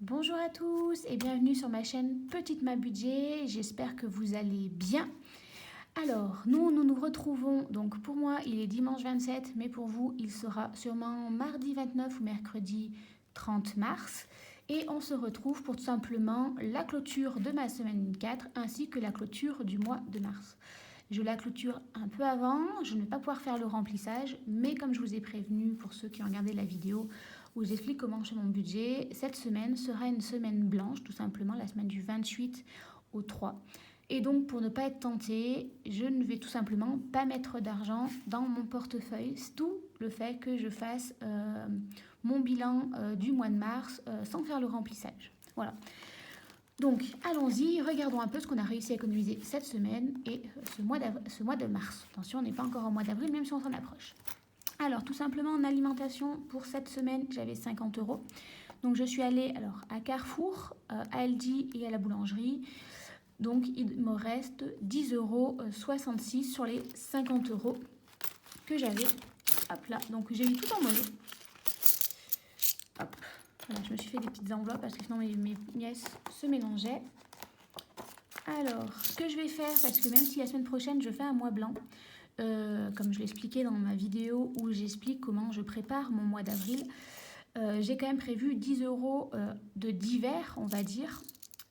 Bonjour à tous et bienvenue sur ma chaîne Petite Ma Budget, j'espère que vous allez bien. Alors, nous nous retrouvons, donc pour moi il est dimanche 27, mais pour vous il sera sûrement mardi 29 ou mercredi 30 mars. Et on se retrouve pour tout simplement la clôture de ma semaine 4 ainsi que la clôture du mois de mars. Je la clôture un peu avant, je ne vais pas pouvoir faire le remplissage, mais comme je vous ai prévenu pour ceux qui ont regardé la vidéo où j'explique comment je fais mon budget, cette semaine sera une semaine blanche, tout simplement, la semaine du 28 au 3. Et donc pour ne pas être tentée, je ne vais tout simplement pas mettre d'argent dans mon portefeuille, d'où le fait que je fasse mon bilan du mois de mars sans faire le remplissage. Voilà. Donc, allons-y, regardons un peu ce qu'on a réussi à économiser cette semaine et ce mois de mars. Attention, on n'est pas encore au mois d'avril, même si on s'en approche. Alors, tout simplement, en alimentation, pour cette semaine, j'avais 50 euros. Donc, je suis allée à Carrefour, à Aldi et à la boulangerie. Donc, il me reste 10,66 euros sur les 50 euros que j'avais. Hop là, donc j'ai mis tout en monnaie. Hop. Voilà, je me suis fait des petites enveloppes parce que sinon mes pièces se mélangeaient. Alors, ce que je vais faire, parce que même si la semaine prochaine je fais un mois blanc, comme je l'expliquais dans ma vidéo où j'explique comment je prépare mon mois d'avril, j'ai quand même prévu 10 euros de divers, on va dire,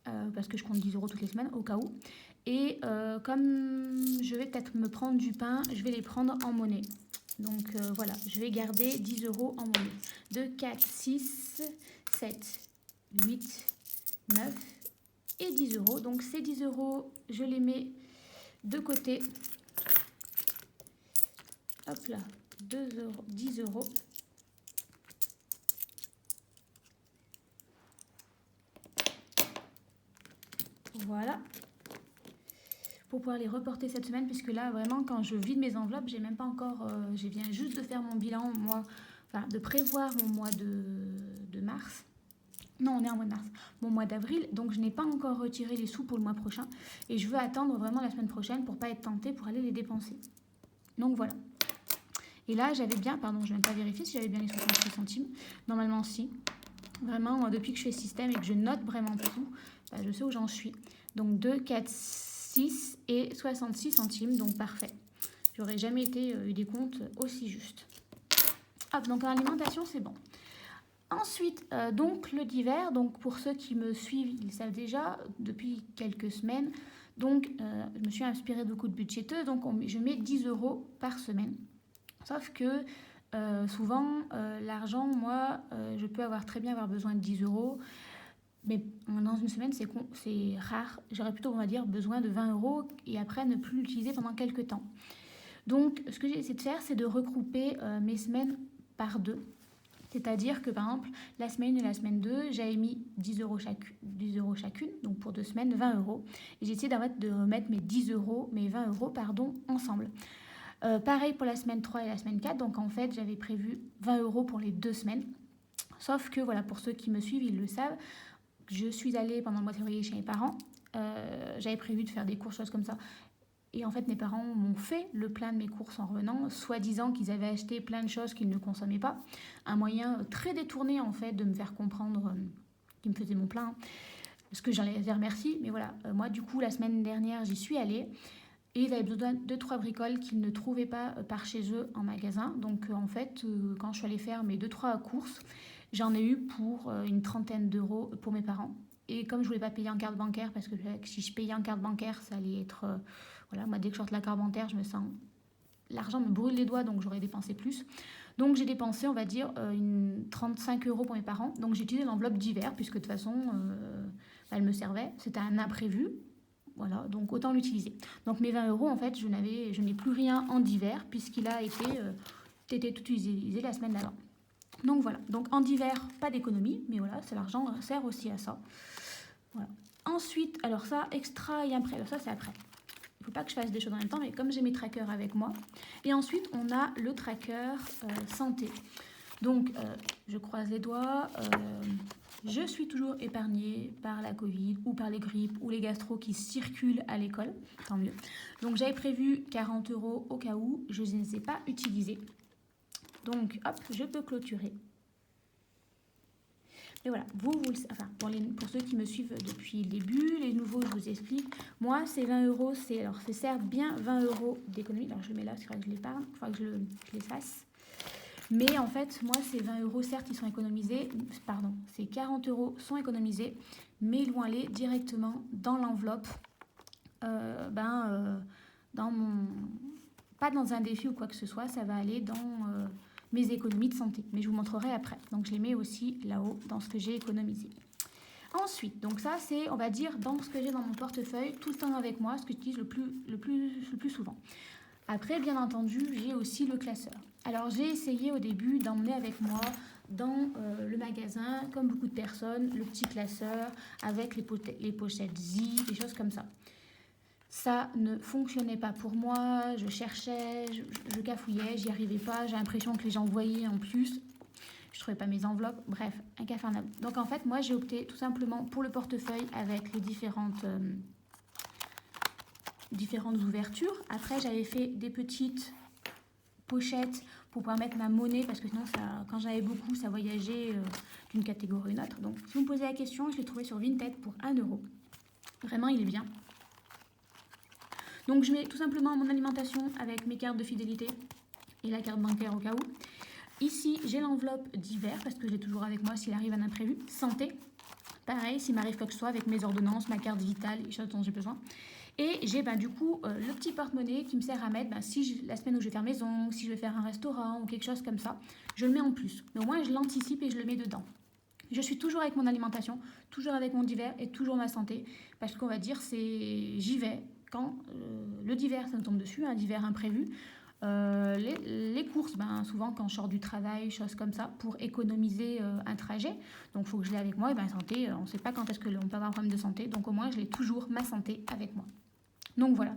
parce que je compte 10 euros toutes les semaines au cas où. Et comme je vais peut-être me prendre du pain, je vais les prendre en monnaie. Donc voilà, je vais garder 10 euros en monnaie. 2, 4, 6, 7, 8, 9 et 10 euros. Donc ces 10 euros, je les mets de côté. Hop là, 2 euros, 10 euros. Voilà. Pour pouvoir les reporter cette semaine, puisque là, vraiment, quand je vide mes enveloppes, j'ai même pas encore... je viens juste de faire mon bilan, de prévoir mon mois de mars. Non, on est en mois de mars. Mon mois d'avril, donc je n'ai pas encore retiré les sous pour le mois prochain. Et je veux attendre vraiment la semaine prochaine pour pas être tentée pour aller les dépenser. Donc voilà. Et là, j'avais bien... Pardon, je ne vais même pas vérifier si j'avais bien les 66 centimes. Normalement, si. Vraiment, depuis que je fais système et que je note vraiment tout, je sais où j'en suis. Donc 2, 4, 6 et 66 centimes, donc parfait. J'aurais jamais eu des comptes aussi justes. Hop, donc en alimentation, c'est bon. Ensuite, donc le divers, donc pour ceux qui me suivent, ils savent déjà depuis quelques semaines. Donc, je me suis inspirée de coûts budgéteux, donc je mets 10 euros par semaine. Sauf que souvent, l'argent, moi, je peux très bien avoir besoin de 10 euros. Mais dans une semaine, c'est rare. J'aurais plutôt, on va dire, besoin de 20 euros et après ne plus l'utiliser pendant quelques temps. Donc, ce que j'ai essayé de faire, c'est de regrouper mes semaines par deux. C'est-à-dire que, par exemple, la semaine 1 et la semaine 2, j'avais mis 10 euros chacune, donc pour 2 semaines, 20 euros. Et j'ai essayé de remettre mes 20 euros, ensemble. Pareil pour la semaine 3 et la semaine 4, donc en fait, j'avais prévu 20 euros pour les 2 semaines. Sauf que, voilà, pour ceux qui me suivent, ils le savent, je suis allée pendant le mois de février chez mes parents. J'avais prévu de faire des courses, choses comme ça. Et en fait, mes parents m'ont fait le plein de mes courses en revenant, soi-disant qu'ils avaient acheté plein de choses qu'ils ne consommaient pas. Un moyen très détourné, en fait, de me faire comprendre qu'ils me faisaient mon plein. Parce que j'en les remercie. Mais voilà, moi, du coup, la semaine dernière, j'y suis allée. Et ils avaient besoin de 2-3 bricoles qu'ils ne trouvaient pas par chez eux en magasin. Donc, en fait, quand je suis allée faire mes 2-3 courses, j'en ai eu pour une trentaine d'euros pour mes parents. Et comme je voulais pas payer en carte bancaire, parce que si je payais en carte bancaire, ça allait être... voilà, moi, dès que je sorte la carte bancaire, je me sens... L'argent me brûle les doigts, donc j'aurais dépensé plus. Donc j'ai dépensé, on va dire, 35 euros pour mes parents. Donc j'ai utilisé l'enveloppe d'hiver, puisque de toute façon, elle me servait. C'était un imprévu. Voilà, donc autant l'utiliser. Donc mes 20 euros, en fait, je n'ai plus rien en d'hiver, puisqu'il a été tout utilisé la semaine d'avant. Donc voilà, donc en d'hiver, pas d'économie, mais voilà, l'argent sert aussi à ça. Voilà. Ensuite, alors ça, extra et après, alors ça c'est après. Il ne faut pas que je fasse des choses en même temps, mais comme j'ai mes trackers avec moi. Et ensuite, on a le tracker santé. Donc, je croise les doigts. Je suis toujours épargnée par la Covid ou par les grippes ou les gastros qui circulent à l'école. Tant mieux. Donc, j'avais prévu 40 euros au cas où je ne les ai pas utilisés. Donc, hop, je peux clôturer. Et voilà, enfin, pour ceux qui me suivent depuis le début, les nouveaux, je vous explique. Moi, c'est 20 euros, c'est certes bien 20 euros d'économie. Alors, je le mets là, c'est vrai que je l'épargne, il faudra que je les fasse. Mais en fait, moi, ces 20 euros, certes, ils sont économisés, pardon, ces 40 euros sont économisés, mais ils vont aller directement dans l'enveloppe, dans mon... Pas dans un défi ou quoi que ce soit, ça va aller dans mes économies de santé. Mais je vous montrerai après. Donc, je les mets aussi là-haut, dans ce que j'ai économisé. Ensuite, donc ça, c'est, on va dire, dans ce que j'ai dans mon portefeuille, tout le temps avec moi, ce que j'utilise le plus souvent. Après, bien entendu, j'ai aussi le classeur. Alors, j'ai essayé au début d'emmener avec moi dans le magasin, comme beaucoup de personnes, le petit classeur avec les pochettes zip, des choses comme ça. Ça ne fonctionnait pas pour moi, je cherchais, je cafouillais, j'y arrivais pas, j'ai l'impression que les gens voyaient en plus, je trouvais pas mes enveloppes, bref, un cafarnaum. Donc en fait, moi j'ai opté tout simplement pour le portefeuille avec les différentes ouvertures. Après, j'avais fait des petites pochettes pour pouvoir mettre ma monnaie, parce que sinon, quand j'avais beaucoup, ça voyageait d'une catégorie à une autre. Donc, si vous me posez la question, je l'ai trouvé sur Vinted pour 1 euro. Vraiment, il est bien. Donc, je mets tout simplement mon alimentation avec mes cartes de fidélité et la carte bancaire au cas où. Ici, j'ai l'enveloppe d'hiver, parce que je l'ai toujours avec moi s'il arrive un imprévu. Santé, pareil, s'il m'arrive quoi que ce soit, avec mes ordonnances, ma carte vitale, les choses dont j'ai besoin. Et j'ai du coup le petit porte-monnaie qui me sert à mettre la semaine où je vais faire mes ongles, si je vais faire un restaurant ou quelque chose comme ça, je le mets en plus. Mais au moins je l'anticipe et je le mets dedans. Je suis toujours avec mon alimentation, toujours avec mon divers et toujours ma santé. Parce qu'on va dire, j'y vais quand le divers ça me tombe dessus, un divers imprévu. Les courses, souvent quand je sors du travail, choses comme ça, pour économiser un trajet. Donc il faut que je l'ai avec moi. Et santé, on ne sait pas quand est-ce qu'on peut avoir un problème de santé. Donc au moins, je l'ai toujours ma santé avec moi. Donc voilà.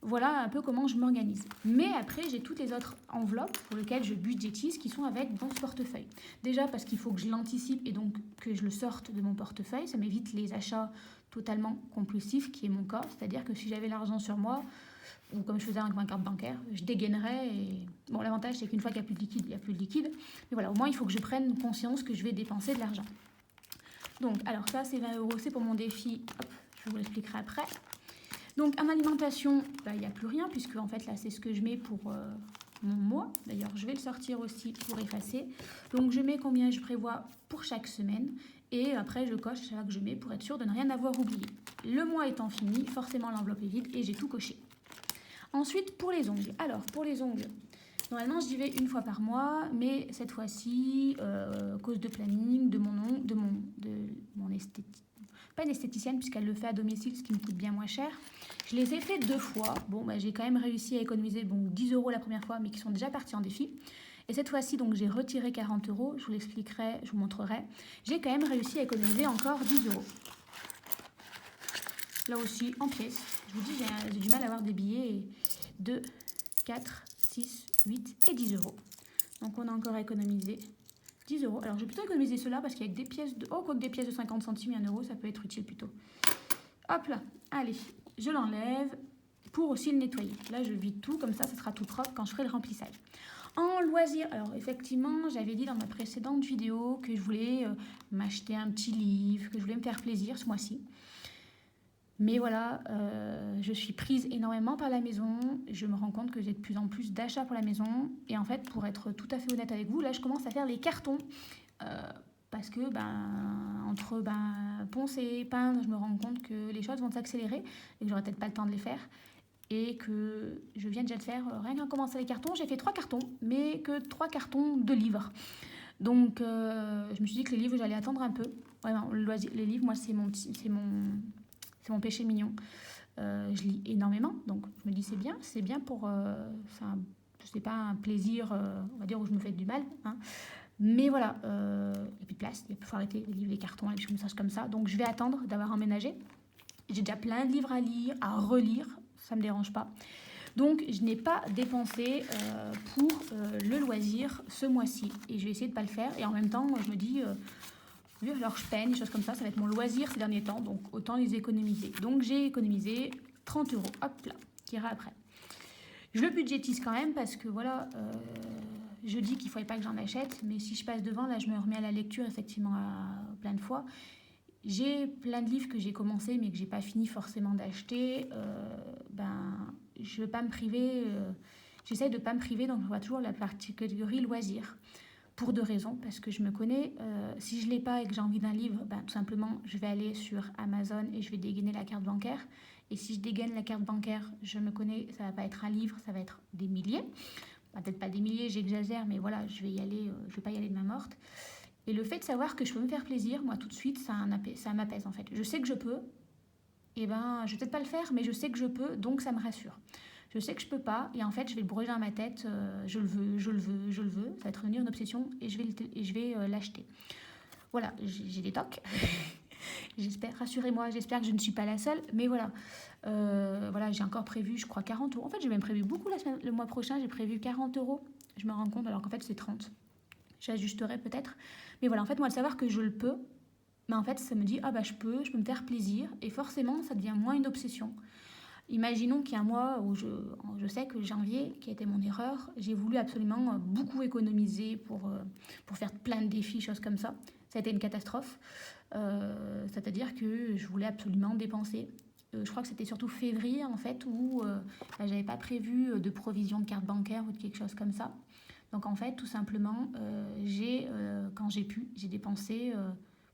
Voilà un peu comment je m'organise. Mais après, j'ai toutes les autres enveloppes pour lesquelles je budgétise qui sont dans ce portefeuille. Déjà parce qu'il faut que je l'anticipe et donc que je le sorte de mon portefeuille. Ça m'évite les achats totalement compulsifs, qui est mon cas. C'est-à-dire que si j'avais l'argent sur moi, ou comme je faisais avec ma carte bancaire, je dégainerais. Et... Bon, l'avantage, c'est qu'une fois qu'il n'y a plus de liquide, il n'y a plus de liquide. Mais voilà, au moins, il faut que je prenne conscience que je vais dépenser de l'argent. Donc, alors ça, c'est 20 euros, c'est pour mon défi. Hop, je vous l'expliquerai après. Donc, en alimentation, il n'y a plus rien, puisque en fait, là, c'est ce que je mets pour mon mois. D'ailleurs, je vais le sortir aussi pour effacer. Donc, je mets combien je prévois pour chaque semaine. Et après, je coche chaque fois que je mets pour être sûr de ne rien avoir oublié. Le mois étant fini, forcément, l'enveloppe est vide et j'ai tout coché. Ensuite, pour les ongles. Alors, pour les ongles, normalement, j'y vais une fois par mois, mais cette fois-ci, cause de planning, de mon esthétique. Pas une esthéticienne, puisqu'elle le fait à domicile, ce qui me coûte bien moins cher. Je les ai fait 2 fois. Bon, j'ai quand même réussi à économiser 10 euros la première fois, mais qui sont déjà partis en défi. Et cette fois-ci, donc, j'ai retiré 40 euros. Je vous l'expliquerai, je vous montrerai. J'ai quand même réussi à économiser encore 10 euros. Là aussi, en pièces. Je vous dis, j'ai du mal à avoir des billets 2, 4, 6, 8 et 10 euros. Donc, on a encore économisé 10 euros. Alors, je vais plutôt économiser cela parce qu'avec des pièces de... Oh, quoique des pièces de 50 centimes et 1 euro, ça peut être utile plutôt. Hop là, allez, je l'enlève pour aussi le nettoyer. Là, je vide tout, comme ça sera tout propre quand je ferai le remplissage. En loisir, alors effectivement, j'avais dit dans ma précédente vidéo que je voulais m'acheter un petit livre, que je voulais me faire plaisir ce mois-ci. Mais voilà, je suis prise énormément par la maison. Je me rends compte que j'ai de plus en plus d'achats pour la maison. Et en fait, pour être tout à fait honnête avec vous, là, je commence à faire les cartons. Parce que, entre poncer, peindre, je me rends compte que les choses vont s'accélérer et que j'aurai peut-être pas le temps de les faire. Et que je viens déjà de faire, rien qu'en commençant les cartons, j'ai fait 3 cartons, mais que 3 cartons de livres. Donc, je me suis dit que les livres, j'allais attendre un peu. Vraiment, les livres, moi, c'est mon péché mignon. Je lis énormément, donc je me dis c'est bien pour... c'est pas un plaisir, on va dire, où je me fais du mal. Hein. Mais voilà, il n'y a plus de place, il faut arrêter les livres, les cartons, les choses comme ça. Donc je vais attendre d'avoir emménagé. J'ai déjà plein de livres à lire, à relire, ça ne me dérange pas. Donc je n'ai pas dépensé pour le loisir ce mois-ci. Et je vais essayer de ne pas le faire. Et en même temps, je me dis... alors je peine, des choses comme ça va être mon loisir ces derniers temps, donc autant les économiser. Donc j'ai économisé 30 euros, hop là, qui ira après. Je le budgétise quand même parce que voilà, je dis qu'il ne faudrait pas que j'en achète, mais si je passe devant, là, je me remets à la lecture, effectivement, plein de fois. J'ai plein de livres que j'ai commencé, mais que j'ai pas fini forcément d'acheter. Je veux pas me priver. J'essaye de pas me priver, donc je vois toujours la catégorie loisirs. Pour 2 raisons, parce que je me connais. Si je l'ai pas et que j'ai envie d'un livre, tout simplement, je vais aller sur Amazon et je vais dégainer la carte bancaire. Et si je dégaine la carte bancaire, je me connais, ça va pas être un livre, ça va être des milliers. Peut-être pas des milliers, j'exagère, mais voilà, je vais y aller, je vais pas y aller de main morte. Et le fait de savoir que je peux me faire plaisir, moi tout de suite, ça m'apaise en fait. Je sais que je peux, et je vais peut-être pas le faire, mais je sais que je peux, donc ça me rassure. Je sais que je peux pas, et en fait je vais le brûler dans ma tête, je le veux, ça va être devenir une obsession, et je vais l'acheter. Voilà, j'ai des tocs. J'espère, rassurez-moi, j'espère que je ne suis pas la seule, mais voilà. Voilà, j'ai encore prévu, je crois, 40 euros. En fait, j'ai même prévu beaucoup le mois prochain, j'ai prévu 40 euros. Je me rends compte, alors qu'en fait, c'est 30. J'ajusterai peut-être. Mais voilà, en fait, moi, de savoir que je le peux, mais en fait, ça me dit, je peux me faire plaisir, et forcément, ça devient moins une obsession. Imaginons qu'il y a un mois où je sais que janvier, qui a été mon erreur, j'ai voulu absolument beaucoup économiser pour faire plein de défis, choses comme ça. Ça a été une catastrophe. C'est-à-dire que je voulais absolument dépenser. Je crois que c'était surtout février, en fait, où j'avais pas prévu de provision de carte bancaire ou de quelque chose comme ça. Donc, en fait, tout simplement, quand j'ai pu, j'ai dépensé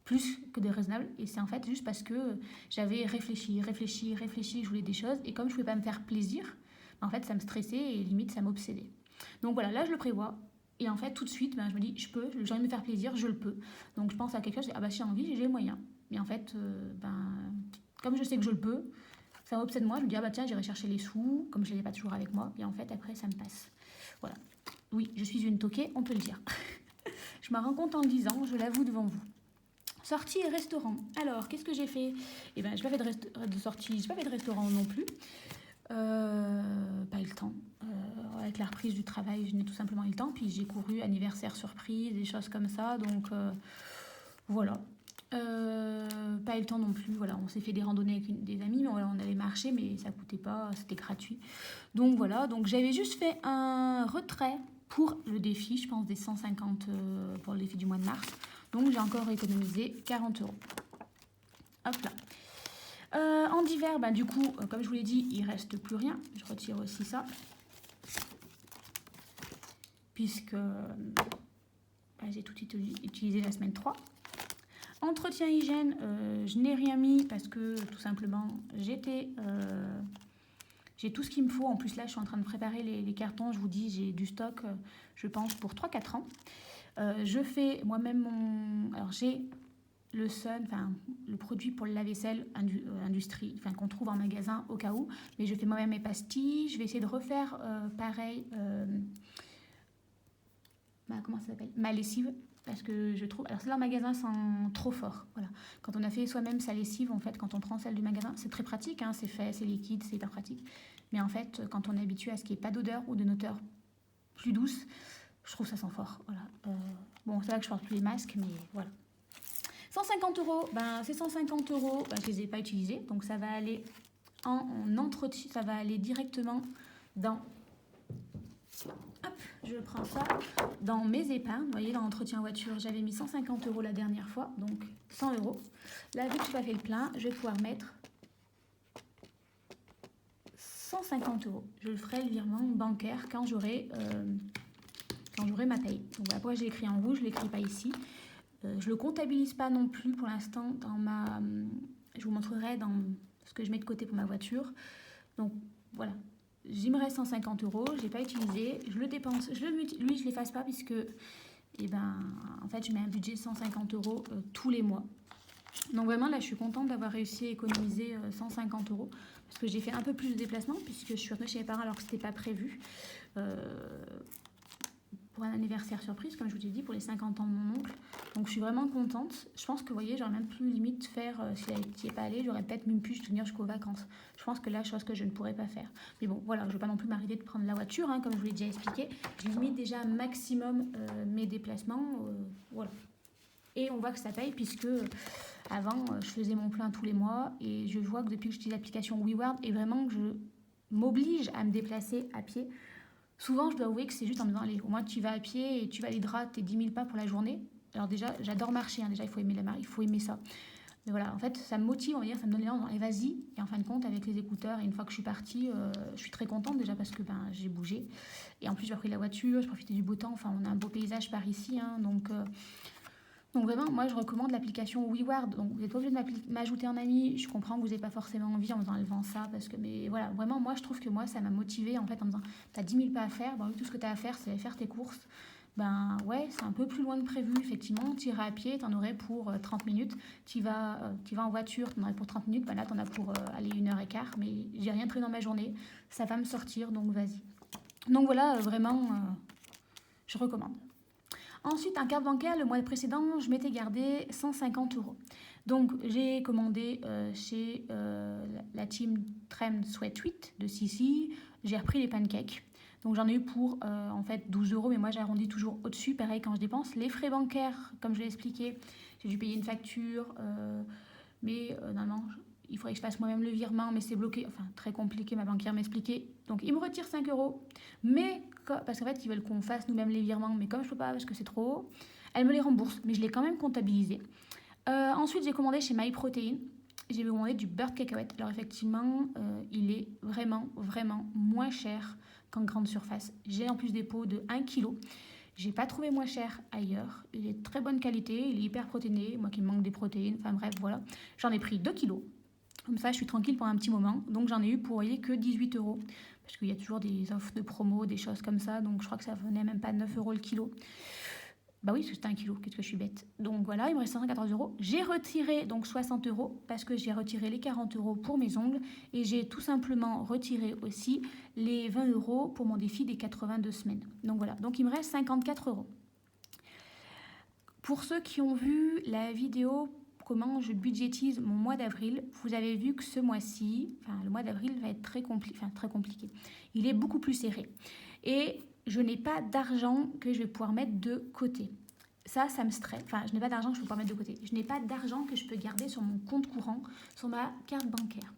plus que des raisonnables. Et c'est en fait juste parce que j'avais réfléchi, je voulais des choses. Et comme je ne pouvais pas me faire plaisir, en fait, ça me stressait et limite, ça m'obsédait. Donc voilà, là, je le prévois. Et en fait, tout de suite, je me dis, j'ai envie de me faire plaisir, je le peux. Donc je pense à quelque chose, si j'ai envie, j'ai les moyens. Mais en fait, comme je sais que je le peux, ça m'obsède moi. Je me dis, tiens, j'irai chercher les sous, comme je ne les ai pas toujours avec moi. Et en fait, après, ça me passe. Voilà. Oui, je suis une toquée, on peut le dire. Je m'en rends compte en le disant, je l'avoue devant vous. Sortie et restaurant. Alors, qu'est-ce que j'ai fait ? Je n'ai pas fait de sortie, je n'ai pas fait de restaurant non plus. Pas eu le temps. Avec la reprise du travail, je n'ai tout simplement eu le temps. Puis j'ai couru anniversaire surprise, des choses comme ça. Donc voilà. Pas eu le temps non plus. Voilà, on s'est fait des randonnées avec des amis, mais on allait marcher, mais ça coûtait pas, c'était gratuit. Donc voilà. Donc j'avais juste fait un retrait pour le défi, je pense des 150 pour le défi du mois de mars. Donc j'ai encore économisé 40 euros. Hop là. En divers, du coup, comme je vous l'ai dit, il ne reste plus rien. Je retire aussi ça. Puisque j'ai tout utilisé la semaine 3. Entretien hygiène, je n'ai rien mis parce que tout simplement, j'ai tout ce qu'il me faut. En plus, là, je suis en train de préparer les cartons. Je vous dis, j'ai du stock, je pense, pour 3-4 ans. Je fais moi-même Alors, j'ai le Sun, le produit pour le lave-vaisselle industrie, qu'on trouve en magasin au cas où. Mais je fais moi-même mes pastilles. Je vais essayer de refaire pareil. Comment ça s'appelle ? Ma lessive. Parce que je trouve... Alors, celle en magasin sent trop fort. Voilà. Quand on a fait soi-même sa lessive, en fait, quand on prend celle du magasin, c'est très pratique. C'est fait, c'est liquide, c'est hyper pratique. Mais en fait, quand on est habitué à ce qu'il n'y ait pas d'odeur ou d'une odeur plus douce, je trouve ça sent fort. Voilà. Bon, c'est vrai que je porte plus les masques, mais voilà. 150 euros, ces 150 euros, je ne les ai pas utilisés. Donc, ça va aller en entretien. Ça va aller directement dans... Hop, je prends ça dans mes épargnes. Vous voyez, dans l'entretien voiture, j'avais mis 150 euros la dernière fois, donc 100 euros. Là, vu que je n'ai pas fait le plein, je vais pouvoir mettre 150 euros. Je le ferai le virement bancaire quand j'aurai ma paye. Donc voilà pourquoi j'ai écrit en rouge, je ne l'écris pas ici. Je ne le comptabilise pas non plus pour l'instant dans ma... Je vous montrerai dans ce que je mets de côté pour ma voiture. Donc voilà. Il me reste 150 euros, je ne l'ai pas utilisé, je le dépense, lui je ne l'efface pas puisque en fait je mets un budget de 150 euros tous les mois. Donc vraiment là je suis contente d'avoir réussi à économiser 150 euros parce que j'ai fait un peu plus de déplacements puisque je suis retournée chez mes parents alors que ce n'était pas prévu. Pour un anniversaire surprise, comme je vous ai dit, pour les 50 ans de mon oncle. Donc je suis vraiment contente. Je pense que, vous voyez, j'aurais même pu limite faire, si elle n'y est pas allée, j'aurais peut-être même pu tenir jusqu'aux vacances. Je pense que là, chose que je ne pourrais pas faire. Mais bon, voilà, je ne veux pas non plus m'arrêter de prendre la voiture, comme je vous l'ai déjà expliqué. Je limite déjà un maximum mes déplacements. Voilà. Et on voit que ça paye, puisque avant, je faisais mon plein tous les mois. Et je vois que depuis que j'utilise l'application WeWard, et vraiment que je m'oblige à me déplacer à pied, Souvent, je dois avouer que c'est juste en me disant, allez, au moins tu vas à pied et tu valideras tes 10 000 pas pour la journée. Alors déjà, j'adore marcher, hein, déjà, il faut aimer ça. Mais voilà, en fait, ça me motive, on va dire, ça me donne l'élan, et vas-y. Et en fin de compte, avec les écouteurs, et une fois que je suis partie, je suis très contente déjà parce que j'ai bougé. Et en plus, j'ai pris la voiture, je profitais du beau temps. Enfin, on a un beau paysage par ici, hein, donc vraiment, moi, je recommande l'application WeWard. Donc, vous n'êtes pas obligé de m'ajouter en ami. Je comprends que vous n'avez pas forcément envie en me disant, elle vend ça. Parce que, mais voilà, vraiment, moi, je trouve que moi, ça m'a motivée en fait en me disant, t'as 10 000 pas à faire. Bon, tout ce que tu as à faire, c'est faire tes courses. Ben ouais, c'est un peu plus loin que prévu, effectivement. Tu iras à pied, tu en aurais pour 30 minutes. Tu vas en voiture, tu en aurais pour 30 minutes. Ben là, tu en as pour aller 1 heure et quart. Mais j'ai rien pris dans ma journée. Ça va me sortir, donc vas-y. Donc voilà, vraiment, je recommande. Ensuite, un carte bancaire, le mois précédent, je m'étais gardé 150 euros. Donc, j'ai commandé chez la team Trend Sweat Tweet de Sissi. J'ai repris les pancakes. Donc, j'en ai eu pour en fait 12 euros, mais moi, j'arrondis toujours au-dessus. Pareil, quand je dépense. Les frais bancaires, comme je l'ai expliqué, j'ai dû payer une facture. Mais normalement, il faudrait que je fasse moi-même le virement, mais c'est bloqué. Enfin, très compliqué, ma banquière m'expliquait. Donc, il me retire 5 euros. Mais, parce qu'en fait, ils veulent qu'on fasse nous-mêmes les virements. Mais comme je ne peux pas, parce que c'est trop haut, elle me les rembourse. Mais je l'ai quand même comptabilisé. Ensuite, j'ai commandé chez MyProtein. J'ai commandé du beurre de cacahuète. Alors, effectivement, il est vraiment, vraiment moins cher qu'en grande surface. J'ai en plus des pots de 1 kg. J'ai pas trouvé moins cher ailleurs. Il est de très bonne qualité, il est hyper protéiné. Moi qui me manque des protéines, enfin bref, voilà. J'en ai pris 2 kilos. Comme ça, je suis tranquille pendant un petit moment. Donc j'en ai eu pour, vous voyez, que 18 euros. Parce qu'il y a toujours des offres de promo, des choses comme ça. Donc je crois que ça venait même pas 9 euros le kilo. Bah oui, parce que c'était 1 kilo, qu'est-ce que je suis bête. Donc voilà, il me reste 114 euros. J'ai retiré donc 60 euros parce que j'ai retiré les 40 euros pour mes ongles et j'ai tout simplement retiré aussi les 20 euros pour mon défi des 82 semaines. Donc voilà, donc il me reste 54 euros. Pour ceux qui ont vu la vidéo comment je budgétise mon mois d'avril, vous avez vu que ce mois-ci, enfin le mois d'avril va être très compliqué. Il est beaucoup plus serré. Et je n'ai pas d'argent que je vais pouvoir mettre de côté. Ça me stresse. Enfin, je n'ai pas d'argent que je peux pouvoir mettre de côté. Je n'ai pas d'argent que je peux garder sur mon compte courant, sur ma carte bancaire.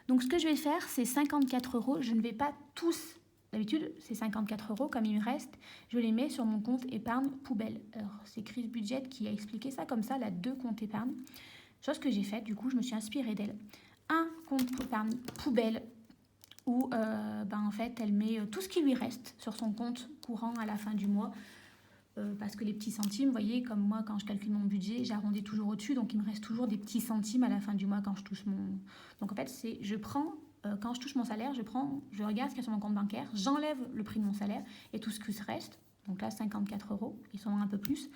Donc, ce que je vais faire, c'est 54 euros. Je ne vais pas tous... D'habitude, c'est 54 euros, comme il me reste. Je les mets sur mon compte épargne poubelle. Alors, c'est Chris Budget qui a expliqué ça comme ça, elle a 2 comptes épargne. Chose que j'ai faite, du coup, je me suis inspirée d'elle. Un compte épargne poubelle où en fait elle met tout ce qui lui reste sur son compte courant à la fin du mois parce que les petits centimes, vous voyez, comme moi quand je calcule mon budget, j'arrondis toujours au-dessus, donc il me reste toujours des petits centimes à la fin du mois quand je touche mon... Donc en fait, je prends, quand je touche mon salaire, je regarde ce qu'il y a sur mon compte bancaire, j'enlève le prix de mon salaire et tout ce qui se reste, donc là 54 euros, ils sont un peu plus,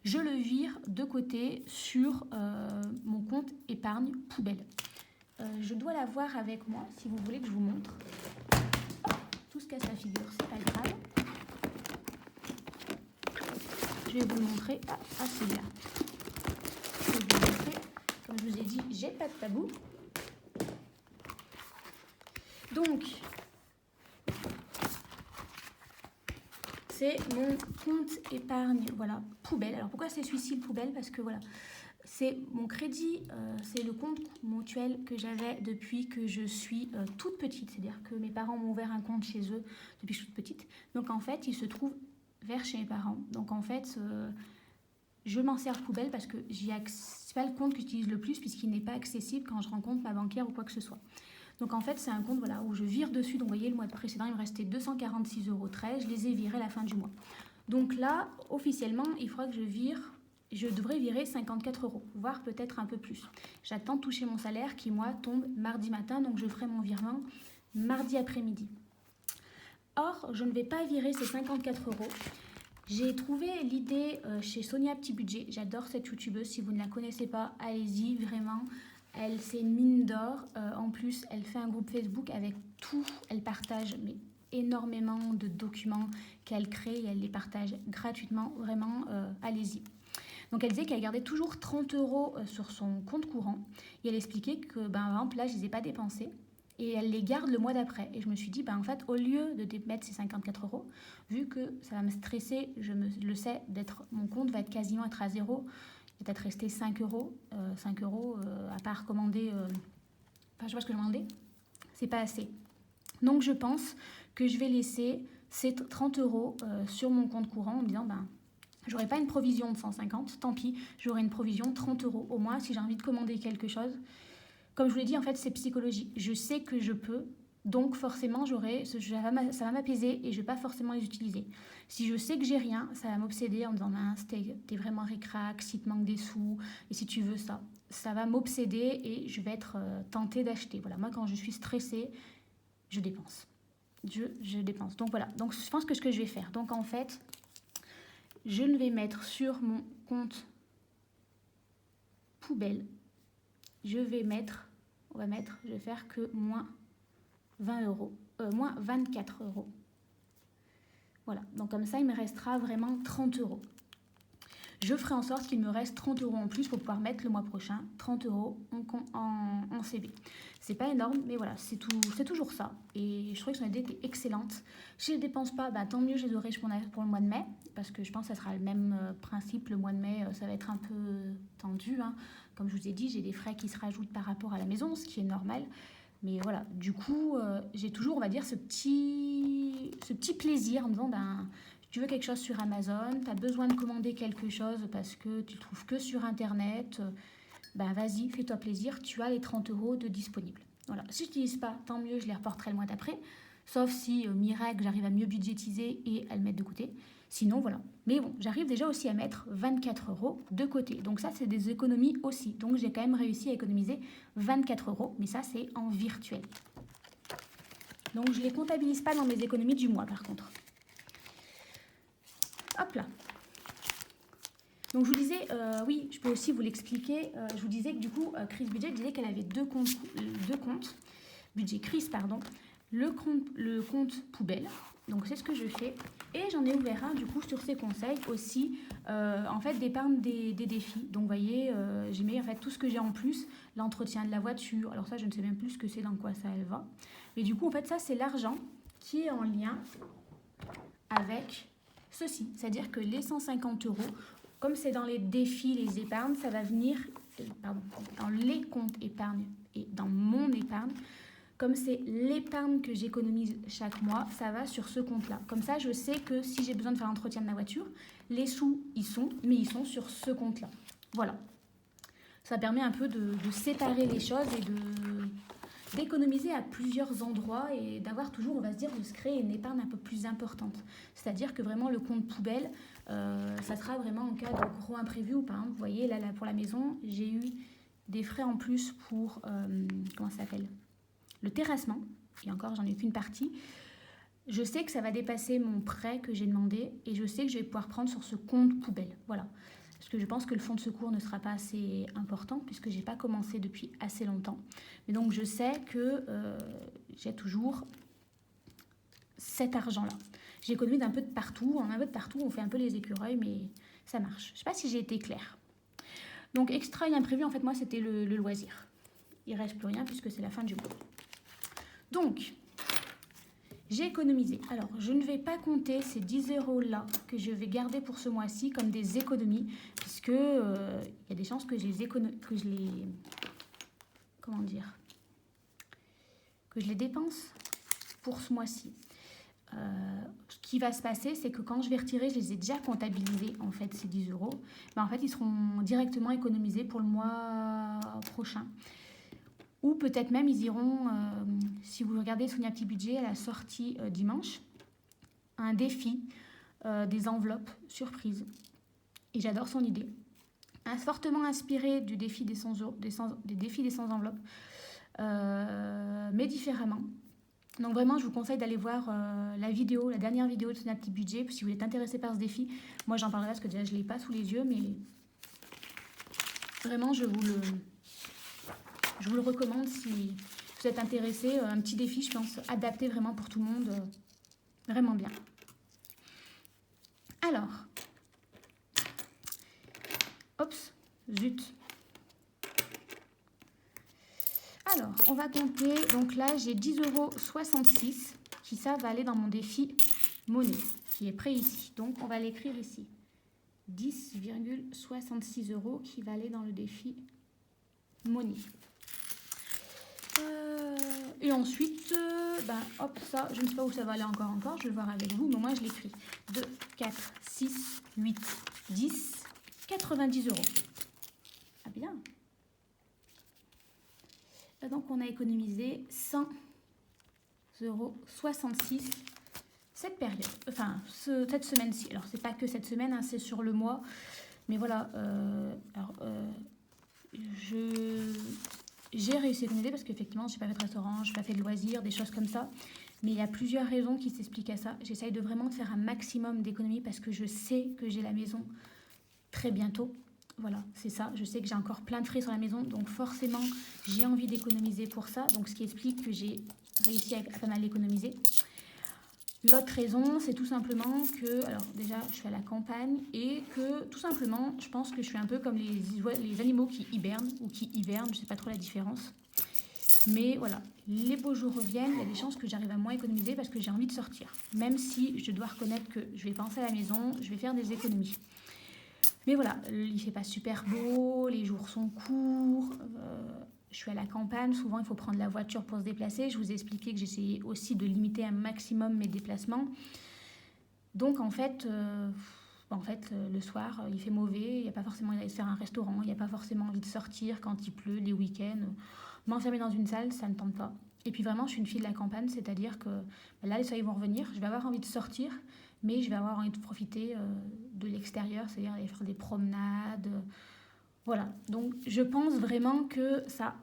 je le vire de côté sur mon compte épargne poubelle. Je dois l'avoir avec moi, si vous voulez que je vous montre. Tout se casse la figure, c'est pas grave. Je vais vous le montrer. Ah c'est là. Je vais vous le montrer. Comme je vous ai dit, j'ai pas de tabou. Donc, c'est mon compte épargne, voilà, poubelle. Alors pourquoi c'est celui-ci le poubelle? Parce que voilà, c'est mon crédit, c'est le compte mutuel que j'avais depuis que je suis toute petite. C'est-à-dire que mes parents m'ont ouvert un compte chez eux depuis que je suis toute petite. Donc en fait, il se trouve vers chez mes parents. Donc en fait, je m'en sers poubelle parce que c'est pas le compte que j'utilise le plus puisqu'il n'est pas accessible quand je rencontre ma banquière ou quoi que ce soit. Donc en fait, c'est un compte voilà, où je vire dessus. Donc vous voyez, le mois précédent, il me restait 246,13 euros. Je les ai virés à la fin du mois. Donc là, officiellement, il faudra que je devrais virer 54 euros, voire peut-être un peu plus. J'attends de toucher mon salaire qui, moi, tombe mardi matin, donc je ferai mon virement mardi après-midi. Or, je ne vais pas virer ces 54 euros. J'ai trouvé l'idée chez Sonia Petit Budget. J'adore cette youtubeuse. Si vous ne la connaissez pas, allez-y, vraiment. C'est une mine d'or. En plus, elle fait un groupe Facebook avec tout. Elle partage énormément de documents qu'elle crée et elle les partage gratuitement. Vraiment, allez-y. Donc elle disait qu'elle gardait toujours 30 euros sur son compte courant et elle expliquait que par exemple là je les ai pas dépensés et elle les garde le mois d'après. Et je me suis dit en fait au lieu de mettre ces 54 euros, vu que ça va me stresser, le sais, mon compte va quasiment être à zéro, il va peut-être rester 5 euros, à part commander, je sais pas ce que je demandais, c'est pas assez. Donc je pense que je vais laisser c'est 30 € sur mon compte courant en me disant, ben, j'aurai pas une provision de 150, tant pis, j'aurai une provision de 30 € au moins si j'ai envie de commander quelque chose. Comme je vous l'ai dit, en fait, c'est psychologique. Je sais que je peux, donc forcément, ça va m'apaiser et je ne vais pas forcément les utiliser. Si je sais que j'ai rien, ça va m'obséder en me disant, mince, t'es vraiment ric-rac, si te manque des sous, et si tu veux ça. Ça va m'obséder et je vais être tentée d'acheter. Voilà, moi, quand je suis stressée, je dépense. Je dépense. Donc voilà, donc je pense que ce que je vais faire. Donc en fait, je ne vais mettre sur mon compte poubelle, je vais faire que moins 20 €, moins 24 €. Voilà, donc comme ça, il me restera vraiment 30 €. Je ferai en sorte qu'il me reste 30 € en plus pour pouvoir mettre le mois prochain 30 € en CB. C'est pas énorme, mais voilà, c'est toujours ça. Et je trouve que son idée était excellente. Si je ne dépense pas, bah, tant mieux, je les aurai pour le mois de mai, parce que je pense que ça sera le même principe. Le mois de mai, ça va être un peu tendu, hein. Comme je vous ai dit, j'ai des frais qui se rajoutent par rapport à la maison, ce qui est normal. Mais voilà, du coup, j'ai toujours, on va dire, ce petit plaisir en me disant, ben, tu veux quelque chose sur Amazon, tu as besoin de commander quelque chose parce que tu ne trouves que sur Internet, ben vas-y, fais-toi plaisir, tu as les 30 € de disponibles. Voilà. Si je n'utilise pas, tant mieux, je les reporterai le mois d'après, sauf si, miracle, j'arrive à mieux budgétiser et à le mettre de côté. Sinon, voilà. Mais bon, j'arrive déjà aussi à mettre 24 € de côté. Donc ça, c'est des économies aussi. Donc j'ai quand même réussi à économiser 24 €, mais ça, c'est en virtuel. Donc je ne les comptabilise pas dans mes économies du mois, par contre. Hop là. Donc je vous disais, oui, je peux aussi vous l'expliquer. Je vous disais que du coup, Chris Budget disait qu'elle avait deux comptes. Budget Chris, pardon. Le compte poubelle. Donc c'est ce que je fais. Et j'en ai ouvert un du coup sur ses conseils aussi, en fait, d'épargne des défis. Donc vous voyez, j'ai mis en fait tout ce que j'ai en plus, l'entretien de la voiture. Alors ça, je ne sais même plus ce que c'est, dans quoi ça elle va. Mais du coup, en fait, ça, c'est l'argent qui est en lien avec ceci. C'est-à-dire que les 150 €, comme c'est dans les défis, les épargnes, ça va venir dans les comptes épargne et dans mon épargne. Comme c'est l'épargne que j'économise chaque mois, ça va sur ce compte-là. Comme ça, je sais que si j'ai besoin de faire l'entretien de ma voiture, les sous, ils sont, mais ils sont sur ce compte-là. Voilà. Ça permet un peu de séparer les choses et d'économiser à plusieurs endroits et d'avoir toujours, on va se dire, de se créer une épargne un peu plus importante. C'est-à-dire que vraiment, le compte poubelle, ça sera vraiment en cas de gros imprévu. Ou par exemple, vous voyez, là pour la maison, j'ai eu des frais en plus pour, comment ça s'appelle ? Le terrassement, et encore j'en ai qu'une partie. Je sais que ça va dépasser mon prêt que j'ai demandé et je sais que je vais pouvoir prendre sur ce compte poubelle. Voilà. Parce que je pense que le fonds de secours ne sera pas assez important puisque je n'ai pas commencé depuis assez longtemps. Mais donc je sais que j'ai toujours cet argent-là. J'économise un peu de partout. En un peu de partout, on fait un peu les écureuils, mais ça marche. Je ne sais pas si j'ai été claire. Donc extra et imprévu, en fait, moi, c'était le loisir. Il ne reste plus rien puisque c'est la fin du mois. Donc, j'ai économisé. Alors, je ne vais pas compter ces 10 € là que je vais garder pour ce mois-ci comme des économies, puisque y a des chances que je les dépense pour ce mois-ci. Ce qui va se passer, c'est que quand je vais retirer, je les ai déjà comptabilisés, en fait, ces 10 €. Mais en fait, ils seront directement économisés pour le mois prochain. Ou peut-être même, ils iront, si vous regardez Sonia Petit Budget, elle a sorti dimanche un défi des enveloppes surprises. Et j'adore son idée. Fortement inspiré du défi des 100 enveloppes, mais différemment. Donc vraiment, je vous conseille d'aller voir la dernière vidéo de Sonia Petit Budget, si vous êtes intéressé par ce défi. Moi, j'en parlerai parce que déjà, je ne l'ai pas sous les yeux, mais vraiment, je vous le recommande si vous êtes intéressé. Un petit défi, je pense, adapté vraiment pour tout le monde. Vraiment bien. Alors, zut. Alors, on va compter. Donc là, j'ai 10,66 € qui, ça, va aller dans mon défi monnaie, qui est prêt ici. Donc, on va l'écrire ici. 10,66 € qui va aller dans le défi monnaie. Et ensuite, hop, ça, je ne sais pas où ça va aller encore, je vais voir avec vous, mais moi je l'écris. 2, 4, 6, 8, 10, 90 euros. Ah bien. Et donc on a économisé 100 euros 66 cette période, enfin cette semaine-ci. Alors c'est pas que cette semaine, hein, c'est sur le mois, mais voilà. J'ai réussi à économiser parce qu'effectivement j'ai pas fait de restaurant, j'ai pas fait de loisirs, des choses comme ça. Mais il y a plusieurs raisons qui s'expliquent à ça. J'essaye de vraiment faire un maximum d'économies parce que je sais que j'ai la maison très bientôt. Voilà, c'est ça. Je sais que j'ai encore plein de frais sur la maison, donc forcément j'ai envie d'économiser pour ça. Donc ce qui explique que j'ai réussi à pas mal économiser. L'autre raison, c'est tout simplement que, alors déjà, je suis à la campagne et que tout simplement, je pense que je suis un peu comme les animaux qui hibernent ou qui hivernent, je ne sais pas trop la différence. Mais voilà, les beaux jours reviennent, il y a des chances que j'arrive à moins économiser parce que j'ai envie de sortir. Même si je dois reconnaître que je vais penser à la maison, je vais faire des économies. Mais voilà, il ne fait pas super beau, les jours sont courts. Je suis à la campagne, souvent il faut prendre la voiture pour se déplacer. Je vous ai expliqué que j'essayais aussi de limiter un maximum mes déplacements. Donc en fait, le soir, il fait mauvais, il n'y a pas forcément envie de faire un restaurant, il n'y a pas forcément envie de sortir quand il pleut, les week-ends. M'enfermer dans une salle, ça ne tente pas. Et puis vraiment, je suis une fille de la campagne, c'est-à-dire que là, les soleils vont revenir, je vais avoir envie de sortir, mais je vais avoir envie de profiter de l'extérieur, c'est-à-dire aller faire des promenades. Voilà, donc je pense vraiment que ça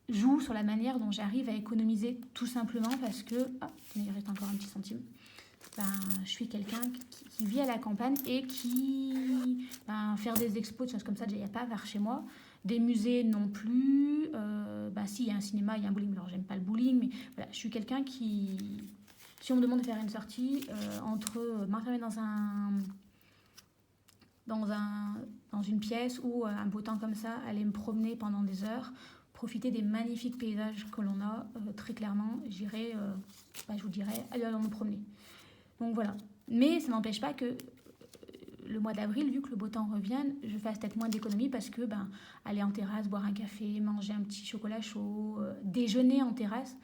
joue sur la manière dont j'arrive à économiser, tout simplement parce que... Ah, il reste encore un petit centime. Je suis quelqu'un qui vit à la campagne et qui... faire des expos, des choses comme ça, déjà, il n'y a pas vers chez moi. Des musées non plus. Si, il y a un cinéma, il y a un bowling. Alors, j'aime pas le bowling, mais voilà, je suis quelqu'un qui... Si on me demande de faire une sortie, entre m'enfermer dans une pièce ou un beau temps comme ça, aller me promener pendant des heures, profiter des magnifiques paysages que l'on a, très clairement, j'irai, je vous dirais, allons nous promener. Donc voilà. Mais ça n'empêche pas que le mois d'avril, vu que le beau temps revienne, je fasse peut-être moins d'économies parce que aller en terrasse, boire un café, manger un petit chocolat chaud, déjeuner en terrasse,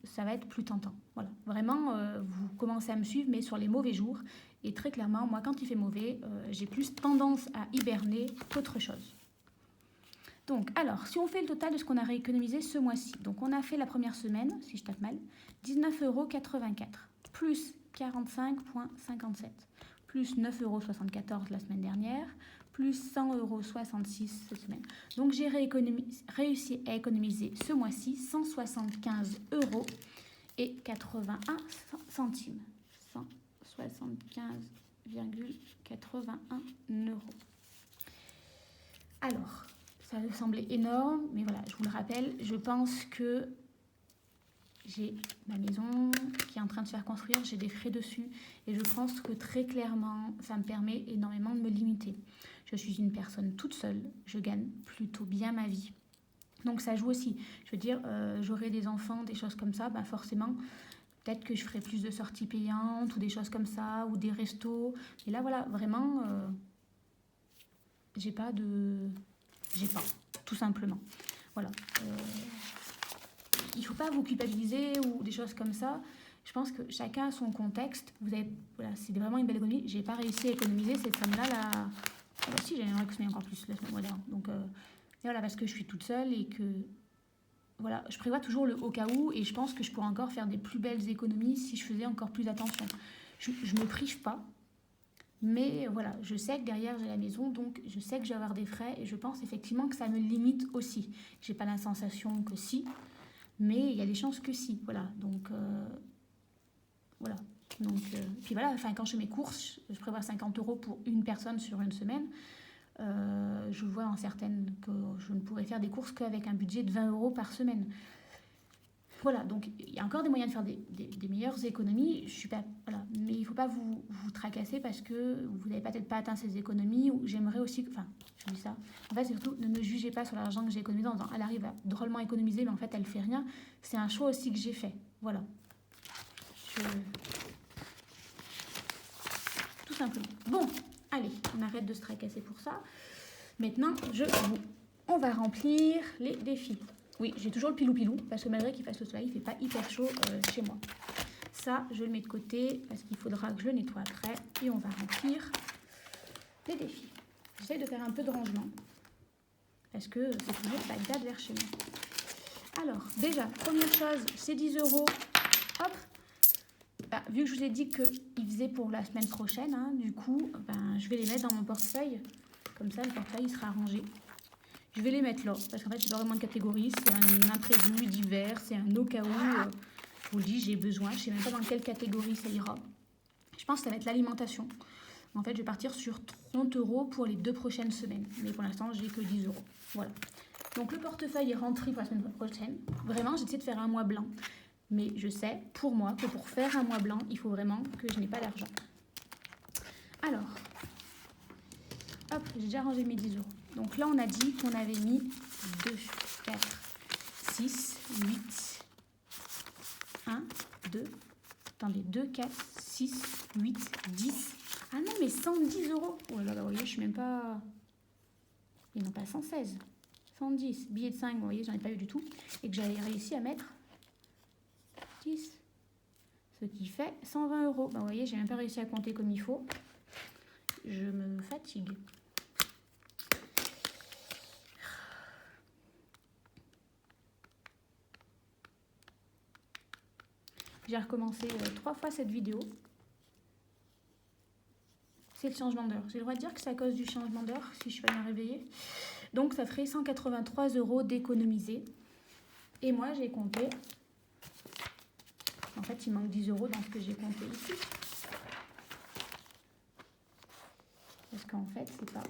ça va être plus tentant. Voilà. Vraiment, vous commencez à me suivre, mais sur les mauvais jours. Et très clairement, moi, quand il fait mauvais, j'ai plus tendance à hiberner qu'autre chose. Donc, alors, si on fait le total de ce qu'on a rééconomisé ce mois-ci, donc on a fait la première semaine, si je tape mal, 19,84 euros, plus 45,57, plus 9,74 € la semaine dernière, plus 100,66 € cette semaine. Donc, j'ai réussi à économiser ce mois-ci 175 € et 81 centimes. 175,81 €. Alors, ça me semblait énorme, mais voilà, je vous le rappelle, je pense que j'ai ma maison qui est en train de se faire construire, j'ai des frais dessus, et je pense que très clairement, ça me permet énormément de me limiter. Je suis une personne toute seule, je gagne plutôt bien ma vie. Donc ça joue aussi. Je veux dire, j'aurai des enfants, des choses comme ça, forcément... Peut-être que je ferai plus de sorties payantes ou des choses comme ça, ou des restos. Et là, voilà, vraiment, j'ai pas, tout simplement. Voilà. Il faut pas vous culpabiliser ou des choses comme ça. Je pense que chacun a son contexte. C'est vraiment une belle économie. J'ai pas réussi à économiser cette somme-là. Si, j'ai économisé encore plus la semaine dernière. Donc, voilà, parce que je suis toute seule et que... Voilà, je prévois toujours le au cas où et je pense que je pourrais encore faire des plus belles économies si je faisais encore plus attention. Je me prive pas, mais voilà, je sais que derrière j'ai la maison, donc je sais que je vais avoir des frais et je pense effectivement que ça me limite aussi. J'ai pas la sensation que si, mais il y a des chances que si. Voilà, donc voilà. Donc, puis voilà, quand je fais mes courses, je prévois 50 € pour une personne sur une semaine. Je vois en certaines que je ne pourrais faire des courses qu'avec un budget de 20 € par semaine. Voilà, donc il y a encore des moyens de faire des meilleures économies. Je suis pas, voilà, mais il ne faut pas vous tracasser parce que vous n'avez peut-être pas atteint ces économies. Ou j'aimerais aussi, je dis ça. En fait, surtout, ne me jugez pas sur l'argent que j'ai économisé en disant elle arrive à drôlement économiser, mais en fait, elle ne fait rien. C'est un choix aussi que j'ai fait. Voilà. Tout simplement. Bon. Allez, on arrête de se tracasser pour ça. Maintenant, on va remplir les défis. Oui, j'ai toujours le pilou-pilou, parce que malgré qu'il fasse le soleil, il ne fait pas hyper chaud chez moi. Ça, je le mets de côté, parce qu'il faudra que je le nettoie après. Et on va remplir les défis. J'essaie de faire un peu de rangement, parce que c'est toujours Bagdad vers chez moi. Alors, déjà, première chose, c'est 10 euros. Hop. Bah, vu que je vous ai dit qu'ils faisaient pour la semaine prochaine, hein, du coup, je vais les mettre dans mon portefeuille. Comme ça, le portefeuille sera rangé. Je vais les mettre là, parce qu'en fait, c'est pas vraiment de catégorie. C'est un imprévu, divers, c'est un au cas où. Je vous le dis, j'ai besoin. Je ne sais même pas dans quelle catégorie ça ira. Je pense que ça va être l'alimentation. En fait, je vais partir sur 30 euros pour les 2 prochaines semaines. Mais pour l'instant, j'ai que 10 euros. Voilà. Donc, le portefeuille est rentré pour la semaine prochaine. Vraiment, j'ai essayé de faire un mois blanc. Mais je sais, pour moi, que pour faire un mois blanc, il faut vraiment que je n'ai pas d'argent. Alors, hop, j'ai déjà rangé mes 10 euros. Donc là, on a dit qu'on avait mis 2, 4, 6, 8, 1, 2, attendez, 2, 4, 6, 8, 10. Ah non, mais 110 euros. Oh là là, vous voyez, je suis même pas... Et non pas 116, 110. Billets de 5, vous voyez, j'en ai pas eu du tout. Et que j'avais réussi à mettre 10. Ce qui fait 120 euros. Vous voyez, j'ai même pas réussi à compter comme il faut. Je me fatigue. J'ai recommencé 3 fois cette vidéo. C'est le changement d'heure. J'ai le droit de dire que c'est à cause du changement d'heure, si je suis pas bien réveillée. Donc, ça ferait 183 euros d'économiser. Et moi, j'ai compté... En fait, il manque 10 euros dans ce que j'ai compté ici. Parce qu'en fait, c'est pas...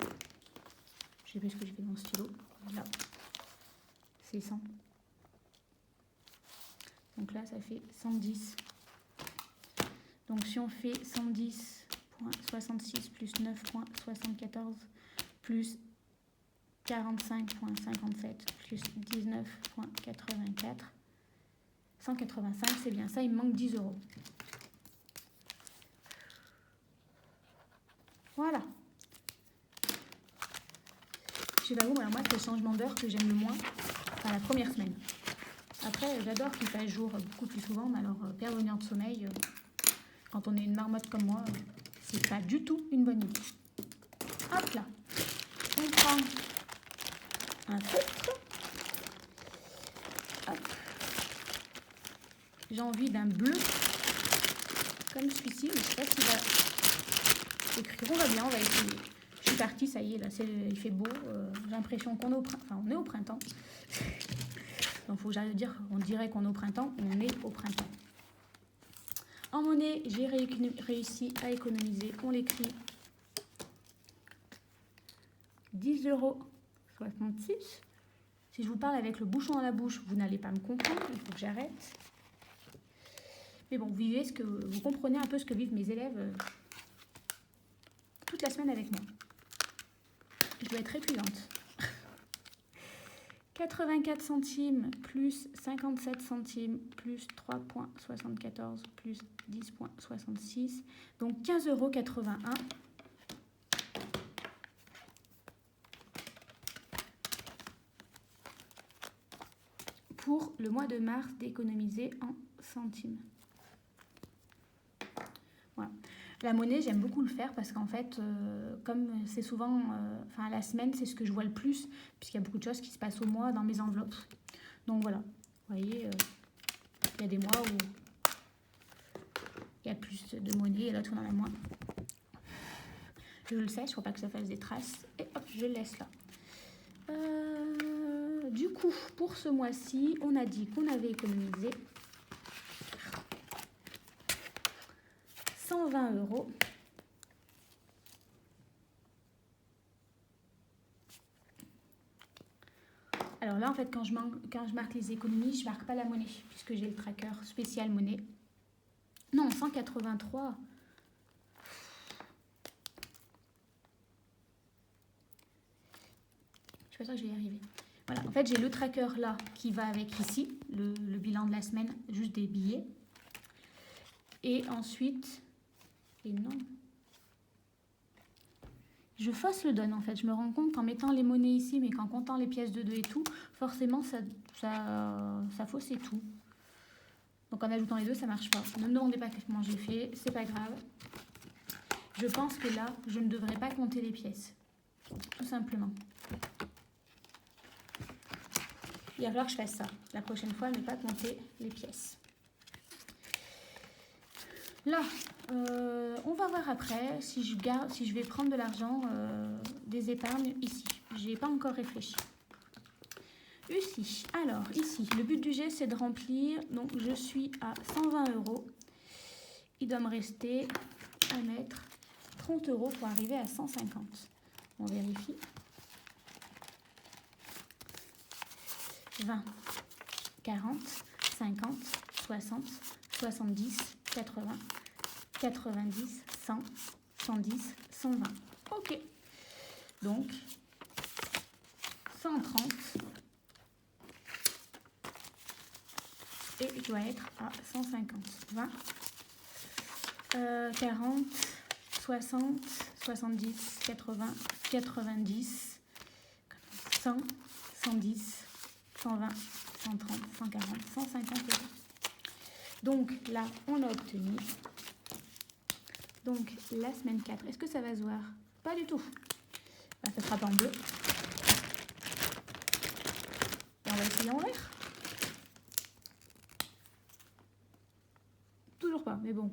Je sais plus ce que je fais dans le stylo. Là. C'est 100. Donc là, ça fait 110. Donc, si on fait 110,66 plus 9,74 plus 45,57 plus 19,84... 185, c'est bien ça, il me manque 10 euros. Voilà. Je sais pas vous, mais moi, c'est le changement d'heure que j'aime le moins, enfin la première semaine. Après, j'adore qu'il fasse jour beaucoup plus souvent, mais alors perdre une heure de sommeil, quand on est une marmotte comme moi, c'est pas du tout une bonne idée. Hop là, on prend un feutre. Hop. J'ai envie d'un bleu comme celui-ci, mais je sais pas s'il va écrire. On va bien, on va essayer. Je suis partie, ça y est, là, il fait beau. J'ai l'impression qu'on est on est au printemps. Donc, il faut que j'arrive à dire, on dirait qu'on est au printemps, on est au printemps. En monnaie, j'ai réussi à économiser, on l'écrit 10,66 euros. Si je vous parle avec le bouchon dans la bouche, vous n'allez pas me comprendre, il faut que j'arrête. Mais bon, vous comprenez un peu ce que vivent mes élèves toute la semaine avec moi. Je dois être récusante. 84 centimes plus 57 centimes plus 3,74 plus 10,66. Donc 15,81 €. Pour le mois de mars d'économiser en centimes. Voilà. La monnaie, j'aime beaucoup le faire parce qu'en fait, comme c'est souvent, enfin la semaine, c'est ce que je vois le plus, puisqu'il y a beaucoup de choses qui se passent au mois dans mes enveloppes. Donc voilà, vous voyez, il y a des mois où il y a plus de monnaie et l'autre où on en a moins. Je le sais, je ne faut pas que ça fasse des traces. Et hop, je le laisse là. Du coup, pour ce mois-ci, on a dit qu'on avait économisé 120 €. Alors là, en fait, quand je marque les économies, je ne marque pas la monnaie, puisque j'ai le tracker spécial monnaie. Non, 183. Je suis pas sûre que je vais y arriver. Voilà, en fait, j'ai le tracker là qui va avec ici, le bilan de la semaine, juste des billets. Et ensuite, et non. Je fausse le donne en fait. Je me rends compte qu'en mettant les monnaies ici, mais qu'en comptant les pièces de 2 et tout, forcément ça faussait tout. Donc en ajoutant les deux, ça marche pas. Ne me demandez pas comment j'ai fait, c'est pas grave. Je pense que là, je ne devrais pas compter les pièces. Tout simplement. Il va falloir que je fasse ça. La prochaine fois, ne pas compter les pièces. Là, on va voir après si je vais prendre de l'argent des épargnes ici. Je n'y ai pas encore réfléchi. Ici, alors ici, le but du jet c'est de remplir. Donc je suis à 120 €. Il doit me rester à mettre 30 € pour arriver à 150. On vérifie. 20, 40, 50, 60, 70, 80, 90, 100, 110, 120. Ok. Donc, 130. Et je dois être à 150. 20, 40, 60, 70, 80, 90, 100, 110, 120, 130, 140, 150 €. Donc là, on a obtenu. Donc la semaine 4, est-ce que ça va se voir? Pas du tout. Bah, ça sera pas en bleu. Et on va essayer en vert. Toujours pas, mais bon.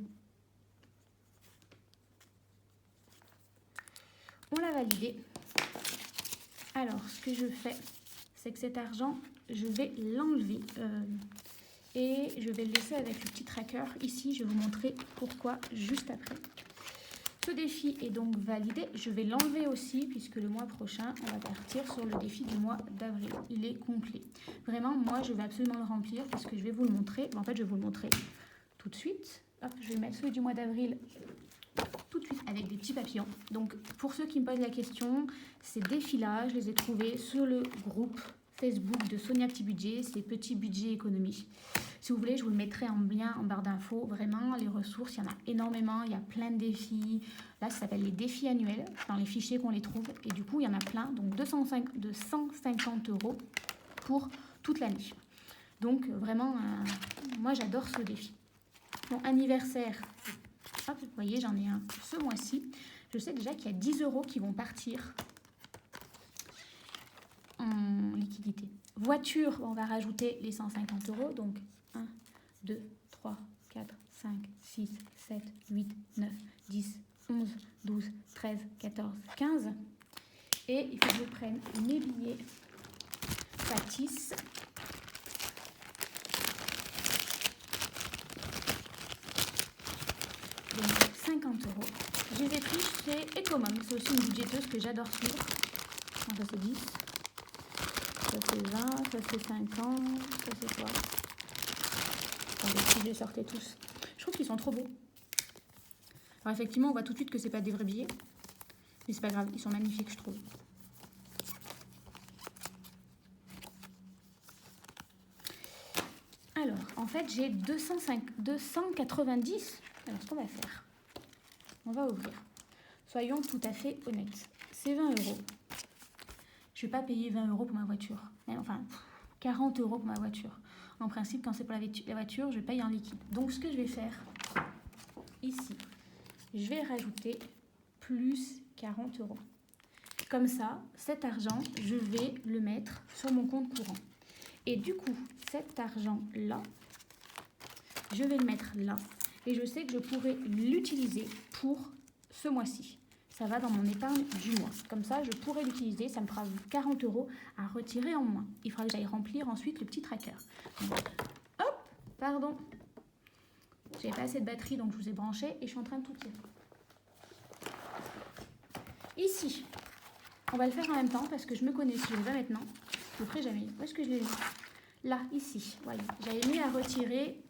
On l'a validé. Alors, ce que je fais, c'est que cet argent, je vais l'enlever et je vais le laisser avec le petit tracker. Ici, je vais vous montrer pourquoi juste après. Ce défi est donc validé. Je vais l'enlever aussi puisque le mois prochain, on va partir sur le défi du mois d'avril. Il est complet. Vraiment, moi, je vais absolument le remplir parce que je vais vous le montrer. En fait, je vais vous le montrer tout de suite. Hop, je vais mettre celui du mois d'avril tout de suite avec des petits papillons. Donc, pour ceux qui me posent la question, ces défis-là, je les ai trouvés sur le groupe Facebook de Sonia Petit Budget, c'est Petit Budget Économie. Si vous voulez, je vous le mettrai en lien en barre d'infos. Vraiment, les ressources, il y en a énormément. Il y a plein de défis. Là, ça s'appelle les défis annuels. Dans les fichiers qu'on les trouve. Et du coup, il y en a plein. Donc, 150 € pour toute l'année. Donc, vraiment, moi, j'adore ce défi. Mon anniversaire, hop, vous voyez, j'en ai un ce mois-ci. Je sais déjà qu'il y a 10 € qui vont partir en liquidité. Voiture, on va rajouter les 150 €. Donc, 1, 2, 3, 4, 5, 6, 7, 8, 9, 10, 11, 12, 13, 14, 15. Et il faut que je prenne mes billets factices. Donc 50 €. Je les ai pris chez Ecomom. C'est aussi une budgéteuse que j'adore suivre. Donc, ça c'est 10. Ça c'est 20. Ça c'est 50. Ça c'est quoi? Attendez, si je les sortais tous. Je trouve qu'ils sont trop beaux. Alors effectivement, on voit tout de suite que c'est pas des vrais billets. Mais c'est pas grave, ils sont magnifiques, je trouve. Alors, en fait, j'ai 290. Alors, ce qu'on va faire, on va ouvrir. Soyons tout à fait honnêtes. C'est 20 €. Je ne vais pas payer 20 € pour ma voiture. Enfin, 40 € pour ma voiture. En principe, quand c'est pour la voiture, je paye en liquide. Donc, ce que je vais faire ici, je vais rajouter plus 40 €. Comme ça, cet argent, je vais le mettre sur mon compte courant. Et du coup, cet argent-là, je vais le mettre là. Et je sais que je pourrais l'utiliser pour ce mois-ci. Ça va dans mon épargne du mois. Comme ça, je pourrais l'utiliser. Ça me fera 40 € à retirer en moins. Il faudra que j'aille remplir ensuite le petit tracker. Donc, hop, pardon. J'avais pas assez de batterie, donc je vous ai branché et je suis en train de tout tirer. Ici, on va le faire en même temps parce que je me connais. Si je le fais maintenant, je le ferai jamais. Où est-ce que je l'ai mis? Là, ici. Voilà. J'avais mis à retirer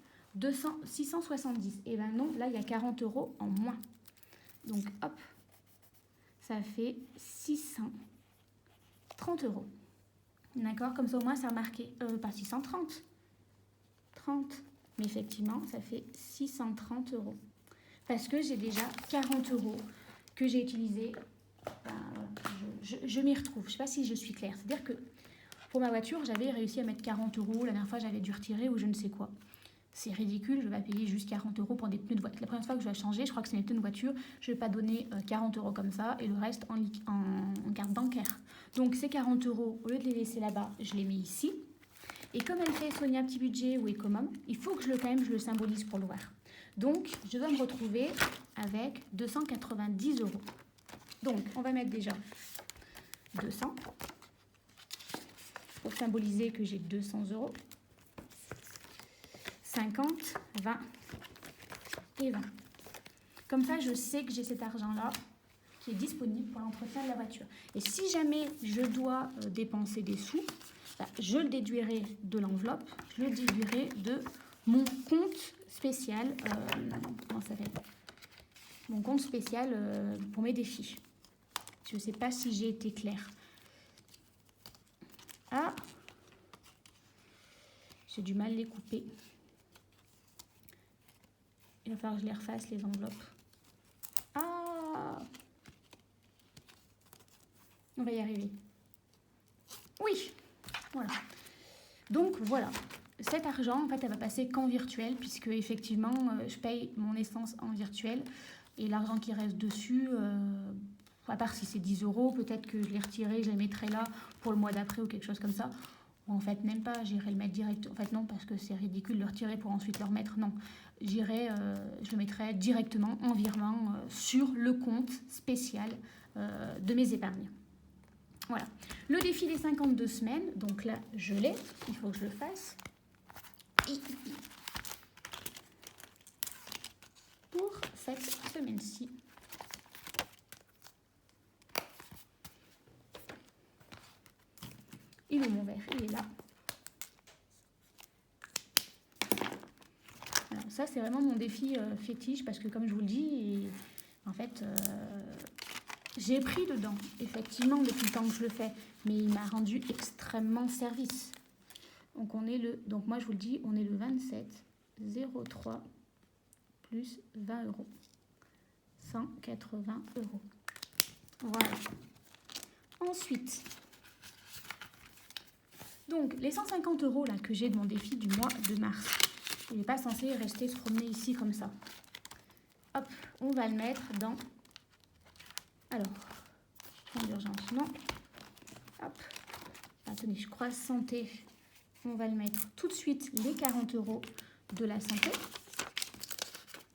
670. Et ben non, là, il y a 40 € en moins. Donc, hop. Ça fait 630 €. D'accord? Comme ça, au moins, ça a marqué. Pas 630. 30. Mais effectivement, ça fait 630 €. Parce que j'ai déjà 40 € que j'ai utilisé Ben, voilà, je m'y retrouve. Je ne sais pas si je suis claire. C'est-à-dire que pour ma voiture, j'avais réussi à mettre 40 euros. La dernière fois, j'avais dû retirer ou je ne sais quoi. C'est ridicule, je vais payer juste 40 euros pour des pneus de voiture. La première fois que je vais changer, je crois que c'est mes pneus de voiture, je ne vais pas donner 40 euros comme ça et le reste en carte bancaire. Donc ces 40 euros, au lieu de les laisser là-bas, je les mets ici. Et comme elle fait Sonia Petit Budget ou Ecomom, il faut que je le symbolise pour le voir. Donc je dois me retrouver avec 290 euros. Donc on va mettre déjà 200 pour symboliser que j'ai 200 euros. 50, 20 et 20. Comme ça, je sais que j'ai cet argent-là qui est disponible pour l'entretien de la voiture. Et si jamais je dois dépenser des sous, je le déduirai de l'enveloppe, je le déduirai de mon compte spécial, comment ça s'appelle ? Mon compte spécial pour mes défis. Je ne sais pas si j'ai été claire. Ah, j'ai du mal à les couper. Il va falloir que je les refasse, les enveloppes. Ah, on va y arriver. Oui, voilà. Donc voilà, cet argent, en fait, elle va passer qu'en virtuel, puisque effectivement, je paye mon essence en virtuel. Et l'argent qui reste dessus, à part si c'est 10 euros, peut-être que je les retirerai, je les mettrai là pour le mois d'après ou quelque chose comme ça. Ou en fait, même pas, j'irai le mettre direct. En fait, non, parce que c'est ridicule de le retirer pour ensuite le remettre. Non, je le mettrai directement en virement sur le compte spécial de mes épargnes. Voilà. Le défi des 52 semaines, donc là, je l'ai. Il faut que je le fasse. Pour cette semaine-ci. Il est mon verre, il est là. Alors ça, c'est vraiment mon défi fétiche parce que comme je vous le dis, en fait, j'ai pris dedans, effectivement, depuis le temps que je le fais, mais il m'a rendu extrêmement service. Donc moi je vous le dis, on est le 27,03 plus 20 euros. 180 euros. Voilà. Ensuite, donc les 150 euros là que j'ai de mon défi du mois de mars, il n'est pas censé rester se promener ici comme ça. Hop, on va le mettre dans... Alors, fonds d'urgence, non. Hop, attendez, je crois santé. On va le mettre tout de suite, les 40 euros de la santé.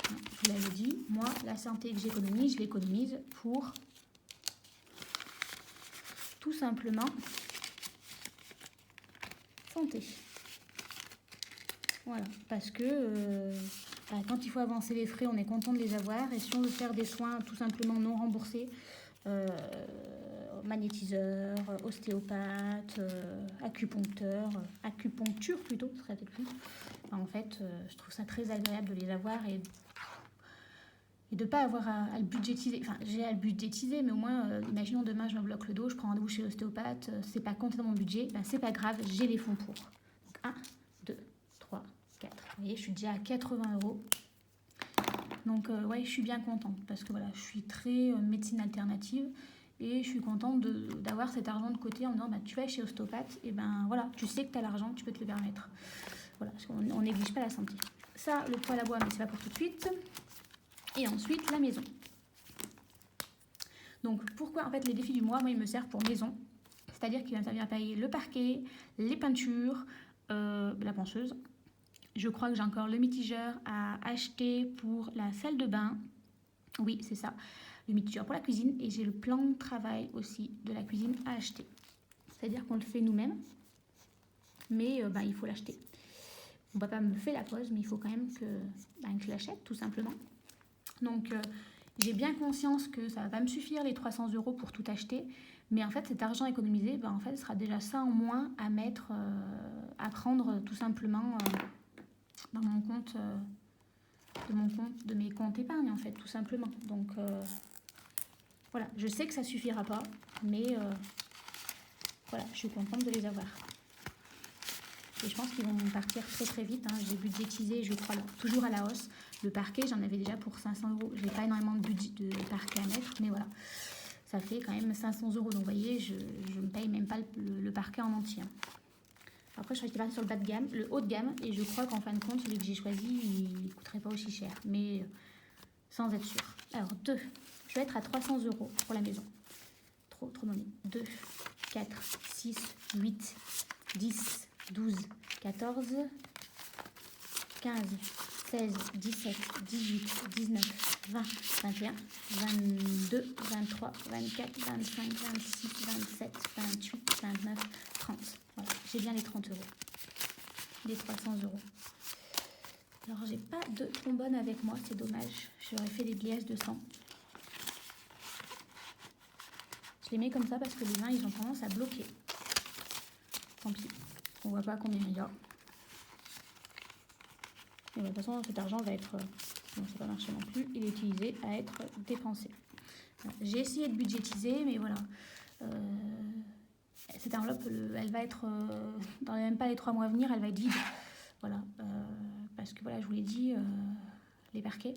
Je vous l'avais dit, moi, la santé que j'économise, je l'économise pour tout simplement santé. Voilà, parce que quand il faut avancer les frais, on est content de les avoir. Et si on veut faire des soins tout simplement non remboursés, magnétiseur, ostéopathe, acupuncture plutôt, ce serait peut-être plus. Enfin, en fait, je trouve ça très agréable de les avoir et de ne pas avoir à le budgétiser. Enfin, j'ai à le budgétiser, mais au moins, imaginons demain, je me bloque le dos, je prends rendez-vous chez l'ostéopathe, c'est pas compté dans mon budget, ben, c'est pas grave, j'ai les fonds pour. Donc, 1, 2, 3, 4. Vous voyez, je suis déjà à 80 euros. Donc, ouais, je suis bien contente parce que voilà, je suis très médecine alternative. Et je suis contente d'avoir cet argent de côté en disant, bah, tu vas chez ostéopathe, et ben voilà, tu sais que tu as l'argent, tu peux te le permettre. Voilà, parce qu'on néglige pas la santé. Ça, le poêle à bois, mais c'est pas pour tout de suite. Et ensuite, la maison. Donc, pourquoi, en fait, les défis du mois, moi, ils me servent pour maison. C'est-à-dire qu'il va me servir à payer le parquet, les peintures, la ponceuse. Je crois que j'ai encore le mitigeur à acheter pour la salle de bain. Oui, c'est ça. Le mitigeur pour la cuisine et j'ai le plan de travail aussi de la cuisine à acheter. C'est-à-dire qu'on le fait nous-mêmes, mais il faut l'acheter. Mon papa me fait la pause, mais il faut quand même que je l'achète tout simplement. Donc j'ai bien conscience que ça va pas me suffire les 300 euros pour tout acheter, mais en fait cet argent économisé, en fait, ce sera déjà ça en moins à mettre, à prendre tout simplement dans mon compte, de mes comptes épargne en fait, tout simplement. Donc voilà, je sais que ça suffira pas, mais voilà, je suis contente de les avoir. Et je pense qu'ils vont partir très très vite. Hein. J'ai budgétisé, je crois, toujours à la hausse. Le parquet, j'en avais déjà pour 500 euros. Je n'ai pas énormément de budget de parquet à mettre, mais voilà. ça fait quand même 500 €. Donc vous voyez, je ne paye même pas le parquet en entier. Après, je crois qu'il est parti sur le bas de gamme, le haut de gamme, et je crois qu'en fin de compte, celui que j'ai choisi, il ne coûterait pas aussi cher, mais sans être sûr. Alors, 2, je vais être à 300 € pour la maison. Trop donné. 2, 4, 6, 8, 10, 12, 14, 15, 16, 17, 18, 19, 20, 21, 22, 23, 24, 25, 26, 27, 28, 29, 30. Voilà, j'ai bien les 30 €. Les 300 €. Alors, j'ai pas de trombone avec moi, c'est dommage. J'aurais fait des liasses de sang. Je les mets comme ça parce que les mains, ils ont tendance à bloquer. Tant pis, on voit pas combien il y a. Et de toute façon, cet argent va être... non, ça va pas marcher non plus. Il est utilisé à être dépensé. Voilà. J'ai essayé de budgétiser, mais voilà. Cette enveloppe, elle va être... dans même pas les 3 mois à venir, elle va être vide. Voilà. Parce que voilà, je vous l'ai dit, les parquets.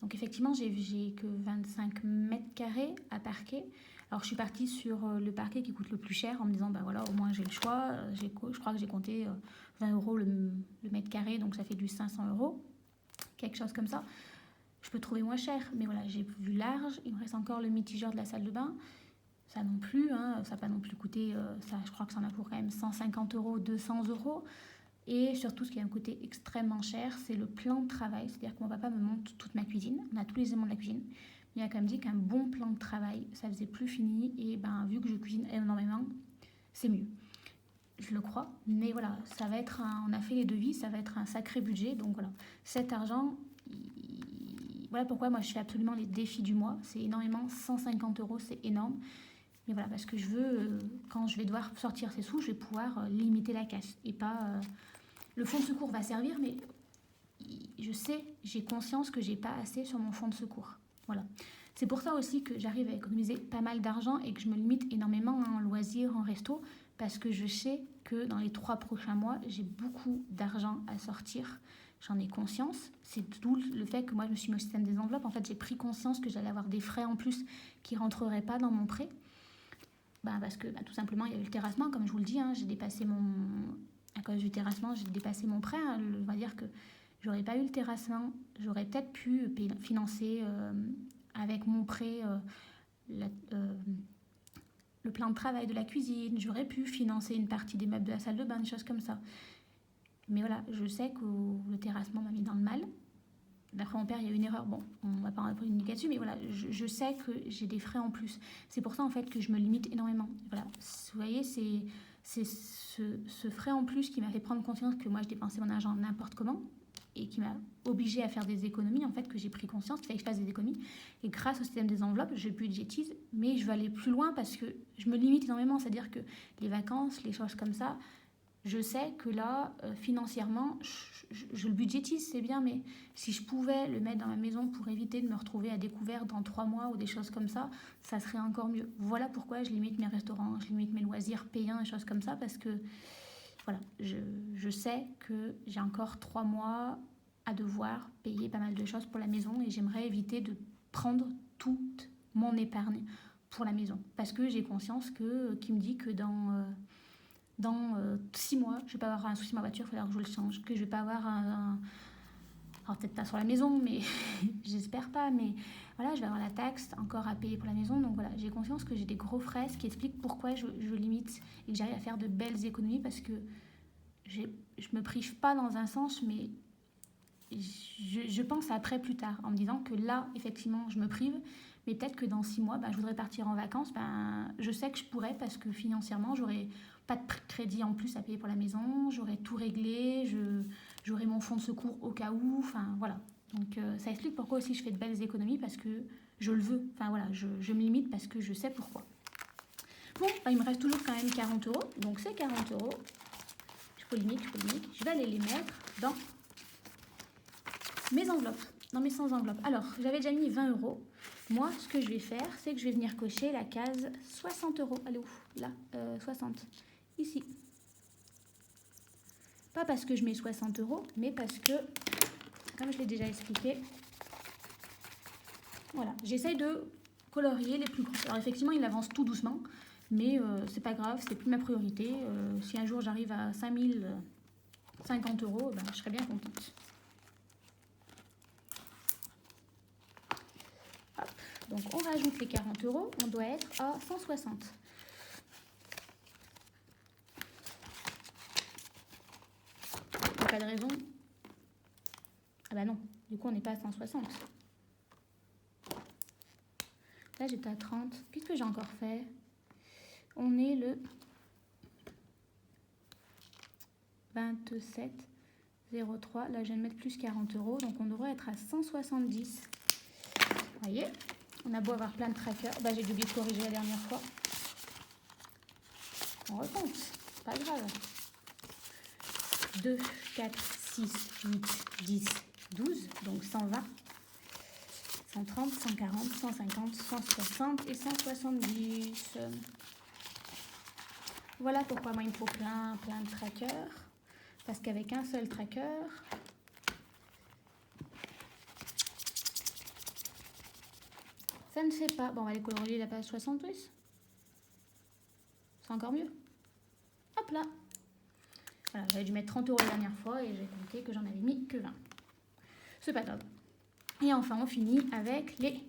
Donc effectivement, j'ai que 25 mètres carrés à parquet. Alors je suis partie sur le parquet qui coûte le plus cher en me disant, bah voilà, au moins j'ai le choix. Je crois que j'ai compté 20 € le mètre carré, donc ça fait du 500 €. Quelque chose comme ça. Je peux trouver moins cher, mais voilà, j'ai vu large. Il me reste encore le mitigeur de la salle de bain. Ça non plus, hein, ça n'a pas non plus coûté, ça, je crois que ça en a pour quand même 150 €, 200 €. Et surtout, ce qui va me coûter extrêmement cher, c'est le plan de travail. C'est-à-dire que mon papa me monte toute ma cuisine. On a tous les éléments de la cuisine. Il a quand même dit qu'un bon plan de travail, ça faisait plus fini. Et ben, vu que je cuisine énormément, c'est mieux. Je le crois. Mais voilà, ça va être on a fait les devis, ça va être un sacré budget. Donc voilà, cet argent, voilà pourquoi moi je fais absolument les défis du mois. C'est énormément, 150 €, c'est énorme. Mais voilà, parce que je veux, quand je vais devoir sortir ces sous, je vais pouvoir limiter la casse. Et pas... le fonds de secours va servir, mais je sais, j'ai conscience que j'ai pas assez sur mon fonds de secours. Voilà. C'est pour ça aussi que j'arrive à économiser pas mal d'argent et que je me limite énormément en loisirs, en resto, parce que je sais que dans les 3 prochains mois, j'ai beaucoup d'argent à sortir. J'en ai conscience. C'est d'où le fait que moi, je me suis mis au système des enveloppes. En fait, j'ai pris conscience que j'allais avoir des frais en plus qui ne rentreraient pas dans mon prêt. Parce que tout simplement, il y a eu le terrassement, comme je vous le dis. Hein, j'ai dépassé à cause du terrassement, j'ai dépassé mon prêt. Hein, on va dire que j'aurais pas eu le terrassement, j'aurais peut-être pu financer avec mon prêt le plan de travail de la cuisine. J'aurais pu financer une partie des meubles de la salle de bain, des choses comme ça. Mais voilà, je sais que le terrassement m'a mis dans le mal. D'après mon père, il y a eu une erreur. Bon, on ne va pas communiquer dessus, mais voilà, je sais que j'ai des frais en plus. C'est pour ça, en fait, que je me limite énormément. Voilà, vous voyez, c'est ce frais en plus qui m'a fait prendre conscience que moi, je dépensais mon argent n'importe comment et qui m'a obligée à faire des économies, en fait, que j'ai pris conscience qu'il fallait que je fasse des économies. Et grâce au système des enveloppes, je budgétise, mais je veux aller plus loin parce que je me limite énormément. C'est-à-dire que les vacances, les choses comme ça, je sais que là, financièrement, je le budgétise, c'est bien, mais si je pouvais le mettre dans ma maison pour éviter de me retrouver à découvert dans 3 mois ou des choses comme ça, ça serait encore mieux. Voilà pourquoi je limite mes restaurants, je limite mes loisirs payants, des choses comme ça, parce que voilà, je sais que j'ai encore 3 mois à devoir payer pas mal de choses pour la maison et j'aimerais éviter de prendre toute mon épargne pour la maison. Parce que j'ai conscience qui me dit que dans 6 mois, je vais pas avoir un souci de ma voiture, il va falloir que je le change, que je vais pas avoir alors peut-être pas sur la maison, mais j'espère pas, mais voilà, je vais avoir la taxe encore à payer pour la maison, donc voilà, j'ai conscience que j'ai des gros frais, ce qui explique pourquoi je limite et que j'arrive à faire de belles économies, parce que je me prive pas dans un sens, mais je pense après plus tard, en me disant que là, effectivement, je me prive, mais peut-être que dans 6 mois, je voudrais partir en vacances, je sais que je pourrais, parce que financièrement, j'aurais pas de crédit en plus à payer pour la maison, j'aurais tout réglé, j'aurais mon fonds de secours au cas où, enfin voilà. Donc ça explique pourquoi aussi je fais de belles économies, parce que je le veux, enfin voilà, je me limite parce que je sais pourquoi. Bon, il me reste toujours quand même 40 €, donc ces 40 €, je limite, je vais aller les mettre dans mes enveloppes, dans mes 100 enveloppes. Alors, j'avais déjà mis 20 €. Moi, ce que je vais faire, c'est que je vais venir cocher la case 60 €. Elle est où? Là, 60. Ici. Pas parce que je mets 60 €, mais parce que, comme je l'ai déjà expliqué, voilà, j'essaye de colorier les plus gros. Alors effectivement, il avance tout doucement, mais c'est pas grave, c'est plus ma priorité. Si un jour j'arrive à 5050 €, ben, je serais bien contente. Hop. Donc on rajoute les 40 €, on doit être à 160. Il n'y a pas de raison. Ah bah non, du coup on n'est pas à 160. Là j'étais à 30. Qu'est-ce que j'ai encore fait? On est le 27,03. Là je viens de mettre plus 40 €, donc on devrait être à 170. Vous voyez, on a beau avoir plein de trackers. Bah j'ai oublié de corriger la dernière fois. On recompte, c'est pas grave. 2, 4, 6, 8, 10, 12, donc 120, 130, 140, 150, 160 et 170. Voilà pourquoi moi il me faut plein de trackers. Parce qu'avec un seul tracker, ça ne fait pas. Bon, on va aller colorier la page 70. C'est encore mieux. Hop là. Voilà, j'avais dû mettre 30 € la dernière fois et j'ai compté que j'en avais mis que 20. C'est pas grave. Et enfin, on finit avec les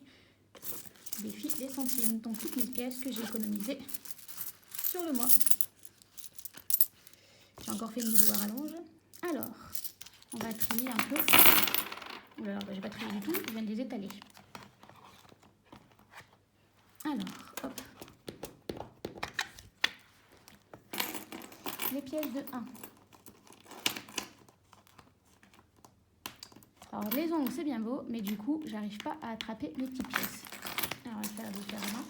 défis des centimes. Donc, toutes les pièces que j'ai économisées sur le mois. J'ai encore fait une vidéo à rallonge. Alors, on va trier un peu. Oula, bah, j'ai pas trié du tout, je viens de les étaler. Alors, hop. Les pièces de 1. Alors, les ongles, c'est bien beau, mais du coup, j'arrive pas à attraper les petites pièces. Alors, on va faire différemment.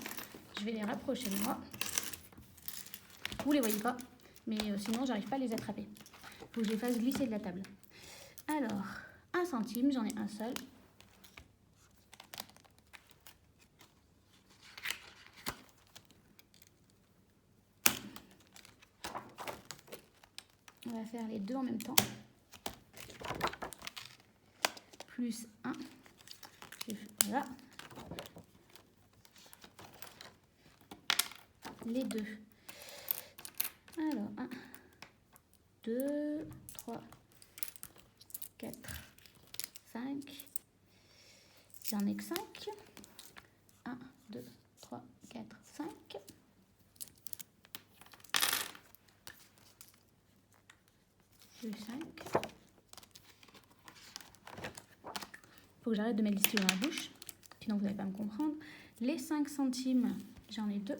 Je vais les rapprocher de moi. Vous les voyez pas, mais sinon, j'arrive pas à les attraper. Il faut que je les fasse glisser de la table. Alors, 1 centime, j'en ai un seul. On va faire les deux en même temps. Plus 1. Voilà. Les deux. Alors, 1, 2, 3, 4, 5. J'en ai que 5. 1, 2, 3, 4, 5. Plus 5. Faut que j'arrête de mettre les stylos dans la bouche, sinon vous n'allez pas me comprendre. Les 5 centimes, j'en ai 2.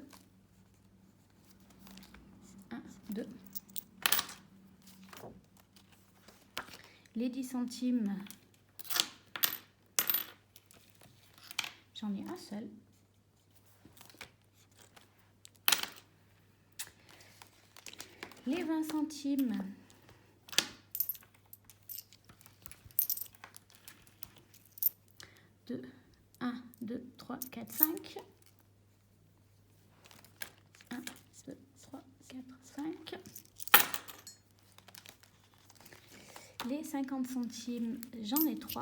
1, 2. Les 10 centimes, j'en ai un seul. Les 20 centimes, deux, 1, 2, 3, 4, 5. 1, 2, 3, 4, 5. Les 50 centimes, j'en ai 3.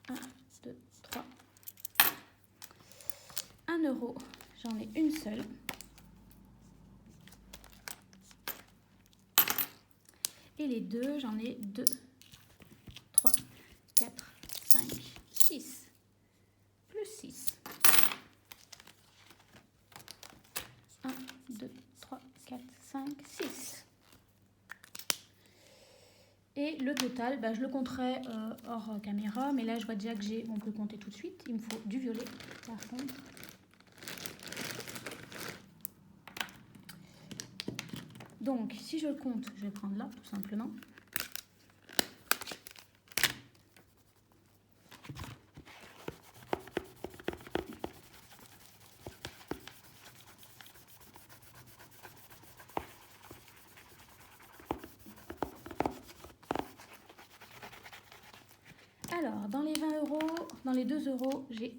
1, 2, 3. 1 €, j'en ai une seule. Et les deux, j'en ai 2, 3, 4, 5, 6. Plus 6. 1, 2, 3, 4, 5, 6. Et le total, bah, je le compterai hors caméra, mais là je vois déjà que j'ai, on peut compter tout de suite, il me faut du violet par contre. Donc si je le compte, je vais prendre là tout simplement. Alors, dans les 20 €, dans les 2 €, j'ai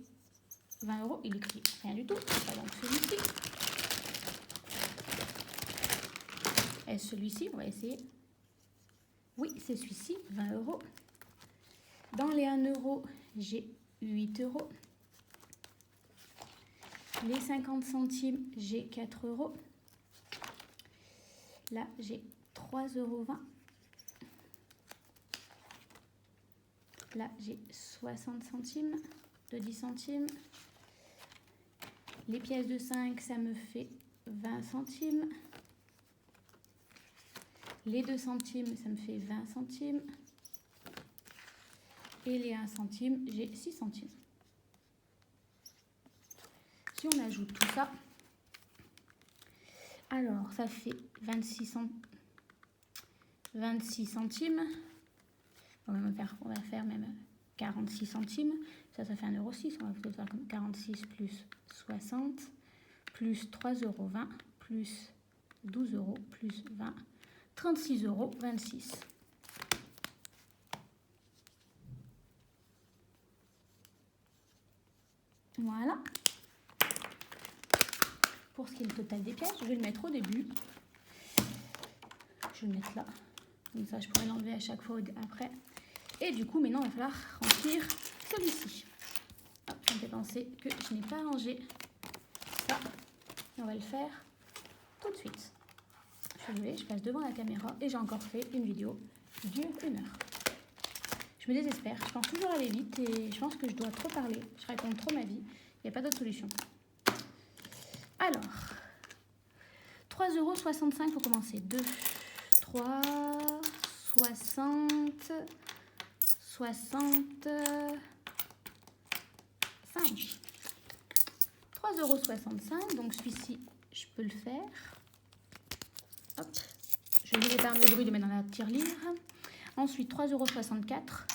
20 €. Il écrit rien du tout. Pas donc celui-ci. Est-ce celui-ci? On va essayer. Oui, c'est celui-ci, 20 €. Dans les 1 euro, j'ai 8 euros. Les 50 centimes, j'ai 4 euros. Là, j'ai 3,20 euros. Là, j'ai 60 centimes de 10 centimes. Les pièces de 5, ça me fait 20 centimes. Les 2 centimes, ça me fait 20 centimes. Et les 1 centime, j'ai 6 centimes. Si on ajoute tout ça, alors ça fait 26 centimes. On va faire même 46 centimes. Ça fait 1,06 €. On va peut-être faire comme 46 plus 60 plus 3,20 € plus 12 € plus 20, 36,26 €. Voilà. Pour ce qui est le total des pièces, je vais le mettre au début. Je vais le mettre là. Comme ça, je pourrais l'enlever à chaque fois après. Et du coup, maintenant, il va falloir remplir celui-ci. Hop, ça me fait penser que je n'ai pas rangé ça. Et on va le faire tout de suite. Je suis désolée, je passe devant la caméra et j'ai encore fait une vidéo qui dure 1 heure. Je me désespère, je pense toujours aller vite et je pense que je dois trop parler. Je raconte trop ma vie, il n'y a pas d'autre solution. Alors, 3,65 € pour commencer. 2, 3, 60, 65. 3,65 €, donc celui-ci, je peux le faire. Hop, je vais épargner le bruit de mettre dans la tirelire. Ensuite, 3,64 €.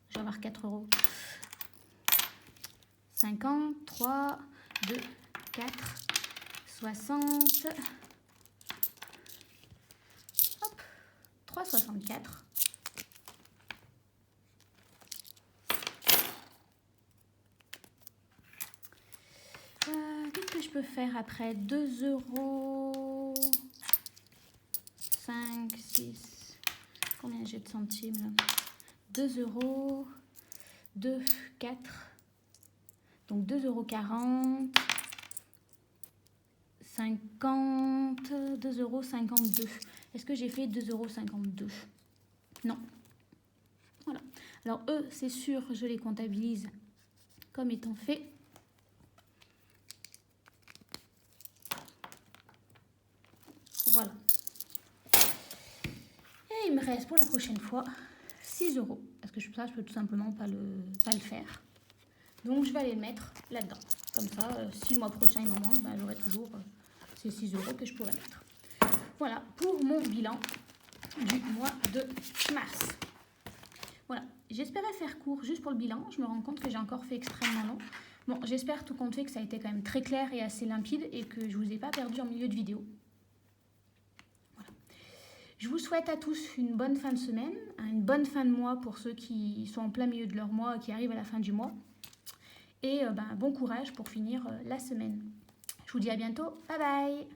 Je vais avoir 4 €. 50, 3, 2, 4, 60. Hop, 3,64 €. Qu'est-ce que je peux faire après? 2 €. 5, 6. Combien j'ai de centimes là? 2 €. 2, 4. Donc 2,40 €. 50. 2,52 €. Est-ce que j'ai fait 2,52 €? Non. Voilà. Alors eux, c'est sûr, je les comptabilise comme étant faits. Voilà. Et il me reste pour la prochaine fois 6 €. Parce que ça, je peux tout simplement pas le faire. Donc je vais aller le mettre là-dedans. Comme ça, si le mois prochain il m'en manque, ben, j'aurai toujours ces 6 € que je pourrais mettre. Voilà pour mon bilan du mois de mars. Voilà, j'espérais faire court juste pour le bilan. Je me rends compte que j'ai encore fait extrêmement long. Bon, j'espère tout compte fait que ça a été quand même très clair et assez limpide et que je ne vous ai pas perdu en milieu de vidéo. Voilà. Je vous souhaite à tous une bonne fin de semaine, une bonne fin de mois pour ceux qui sont en plein milieu de leur mois et qui arrivent à la fin du mois. Et bon courage pour finir la semaine. Je vous dis à bientôt. Bye bye!